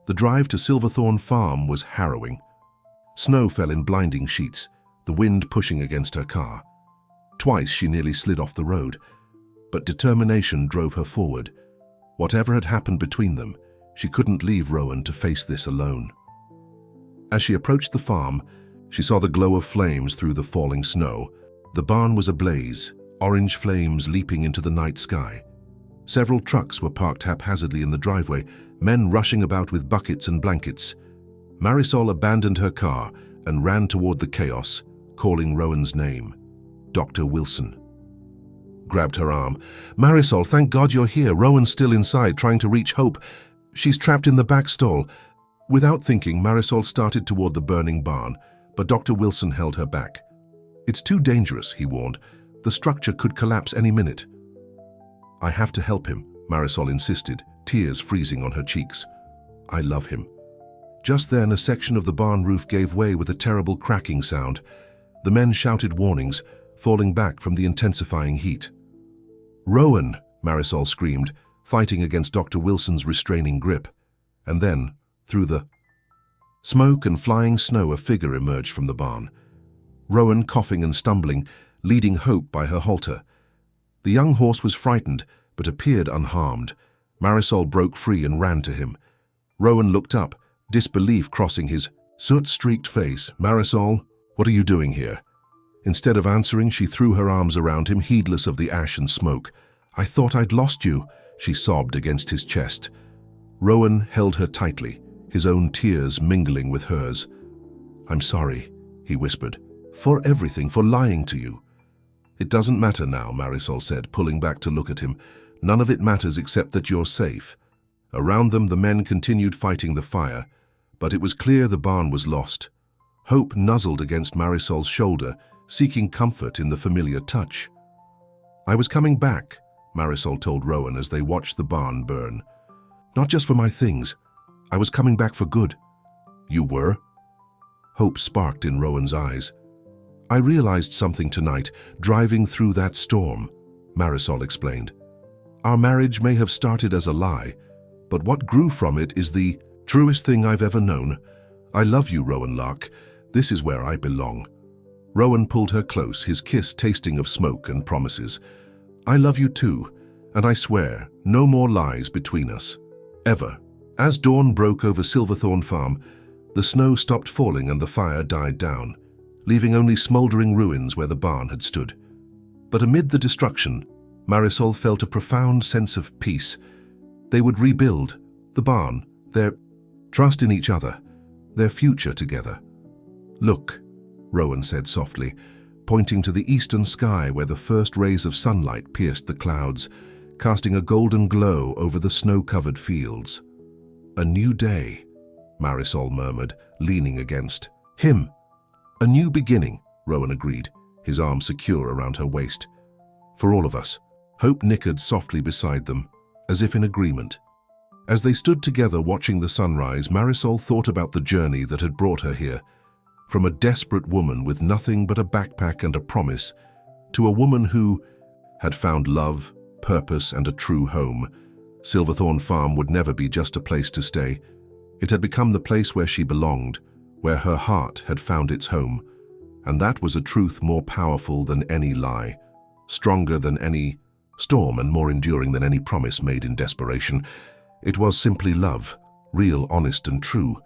The drive to Silverthorne Farm was harrowing. Snow fell in blinding sheets, the wind pushing against her car. Twice she nearly slid off the road, but determination drove her forward. Whatever had happened between them, she couldn't leave Rowan to face this alone. As she approached the farm, she saw the glow of flames through the falling snow. The barn was ablaze, orange flames leaping into the night sky. Several trucks were parked haphazardly in the driveway, men rushing about with buckets and blankets. Marisol abandoned her car and ran toward the chaos, calling Rowan's name. Dr. Wilson grabbed her arm. "Marisol, thank God you're here. Rowan's still inside, trying to reach Hope. She's trapped in the back stall." Without thinking, Marisol started toward the burning barn, but Dr. Wilson held her back. "It's too dangerous," he warned. "The structure could collapse any minute." "I have to help him," Marisol insisted, tears freezing on her cheeks. "I love him." Just then, a section of the barn roof gave way with a terrible cracking sound. The men shouted warnings, falling back from the intensifying heat. "Rowan!" Marisol screamed, fighting against Dr. Wilson's restraining grip. And then, through the smoke and flying snow, a figure emerged from the barn. Rowan, coughing and stumbling, leading Hope by her halter. The young horse was frightened, but appeared unharmed. Marisol broke free and ran to him. Rowan looked up, disbelief crossing his soot-streaked face. "Marisol, what are you doing here?" Instead of answering, she threw her arms around him, heedless of the ash and smoke. "I thought I'd lost you," she sobbed against his chest. Rowan held her tightly, his own tears mingling with hers. "I'm sorry," he whispered, "for everything, for lying to you." "It doesn't matter now," Marisol said, pulling back to look at him. "None of it matters except that you're safe." Around them, the men continued fighting the fire, but it was clear the barn was lost. Hope nuzzled against Marisol's shoulder, seeking comfort in the familiar touch. "I was coming back," Marisol told Rowan as they watched the barn burn. "Not just for my things. I was coming back for good." "You were?" Hope sparked in Rowan's eyes. "I realized something tonight, driving through that storm," Marisol explained. "Our marriage may have started as a lie, but what grew from it is the truest thing I've ever known. I love you, Rowan Lark. This is where I belong." Rowan pulled her close, his kiss tasting of smoke and promises. "I love you too, and I swear, no more lies between us. Ever." As dawn broke over Silverthorne Farm, the snow stopped falling and the fire died down, leaving only smoldering ruins where the barn had stood. But amid the destruction, Marisol felt a profound sense of peace. They would rebuild the barn, their trust in each other, their future together. "Look," Rowan said softly, pointing to the eastern sky where the first rays of sunlight pierced the clouds, casting a golden glow over the snow-covered fields. "A new day," Marisol murmured, leaning against him. "A new beginning," Rowan agreed, his arm secure around her waist. "For all of us." Hope nickered softly beside them, as if in agreement. As they stood together watching the sunrise, Marisol thought about the journey that had brought her here. From a desperate woman with nothing but a backpack and a promise, To a woman who had found love, purpose, and a true home, Silverthorne Farm would never be just a place to stay. It had become the place where she belonged, where her heart had found its home. And that was a truth more powerful than any lie, stronger than any storm, and more enduring than any promise made in desperation. It was simply love, real, honest, and true.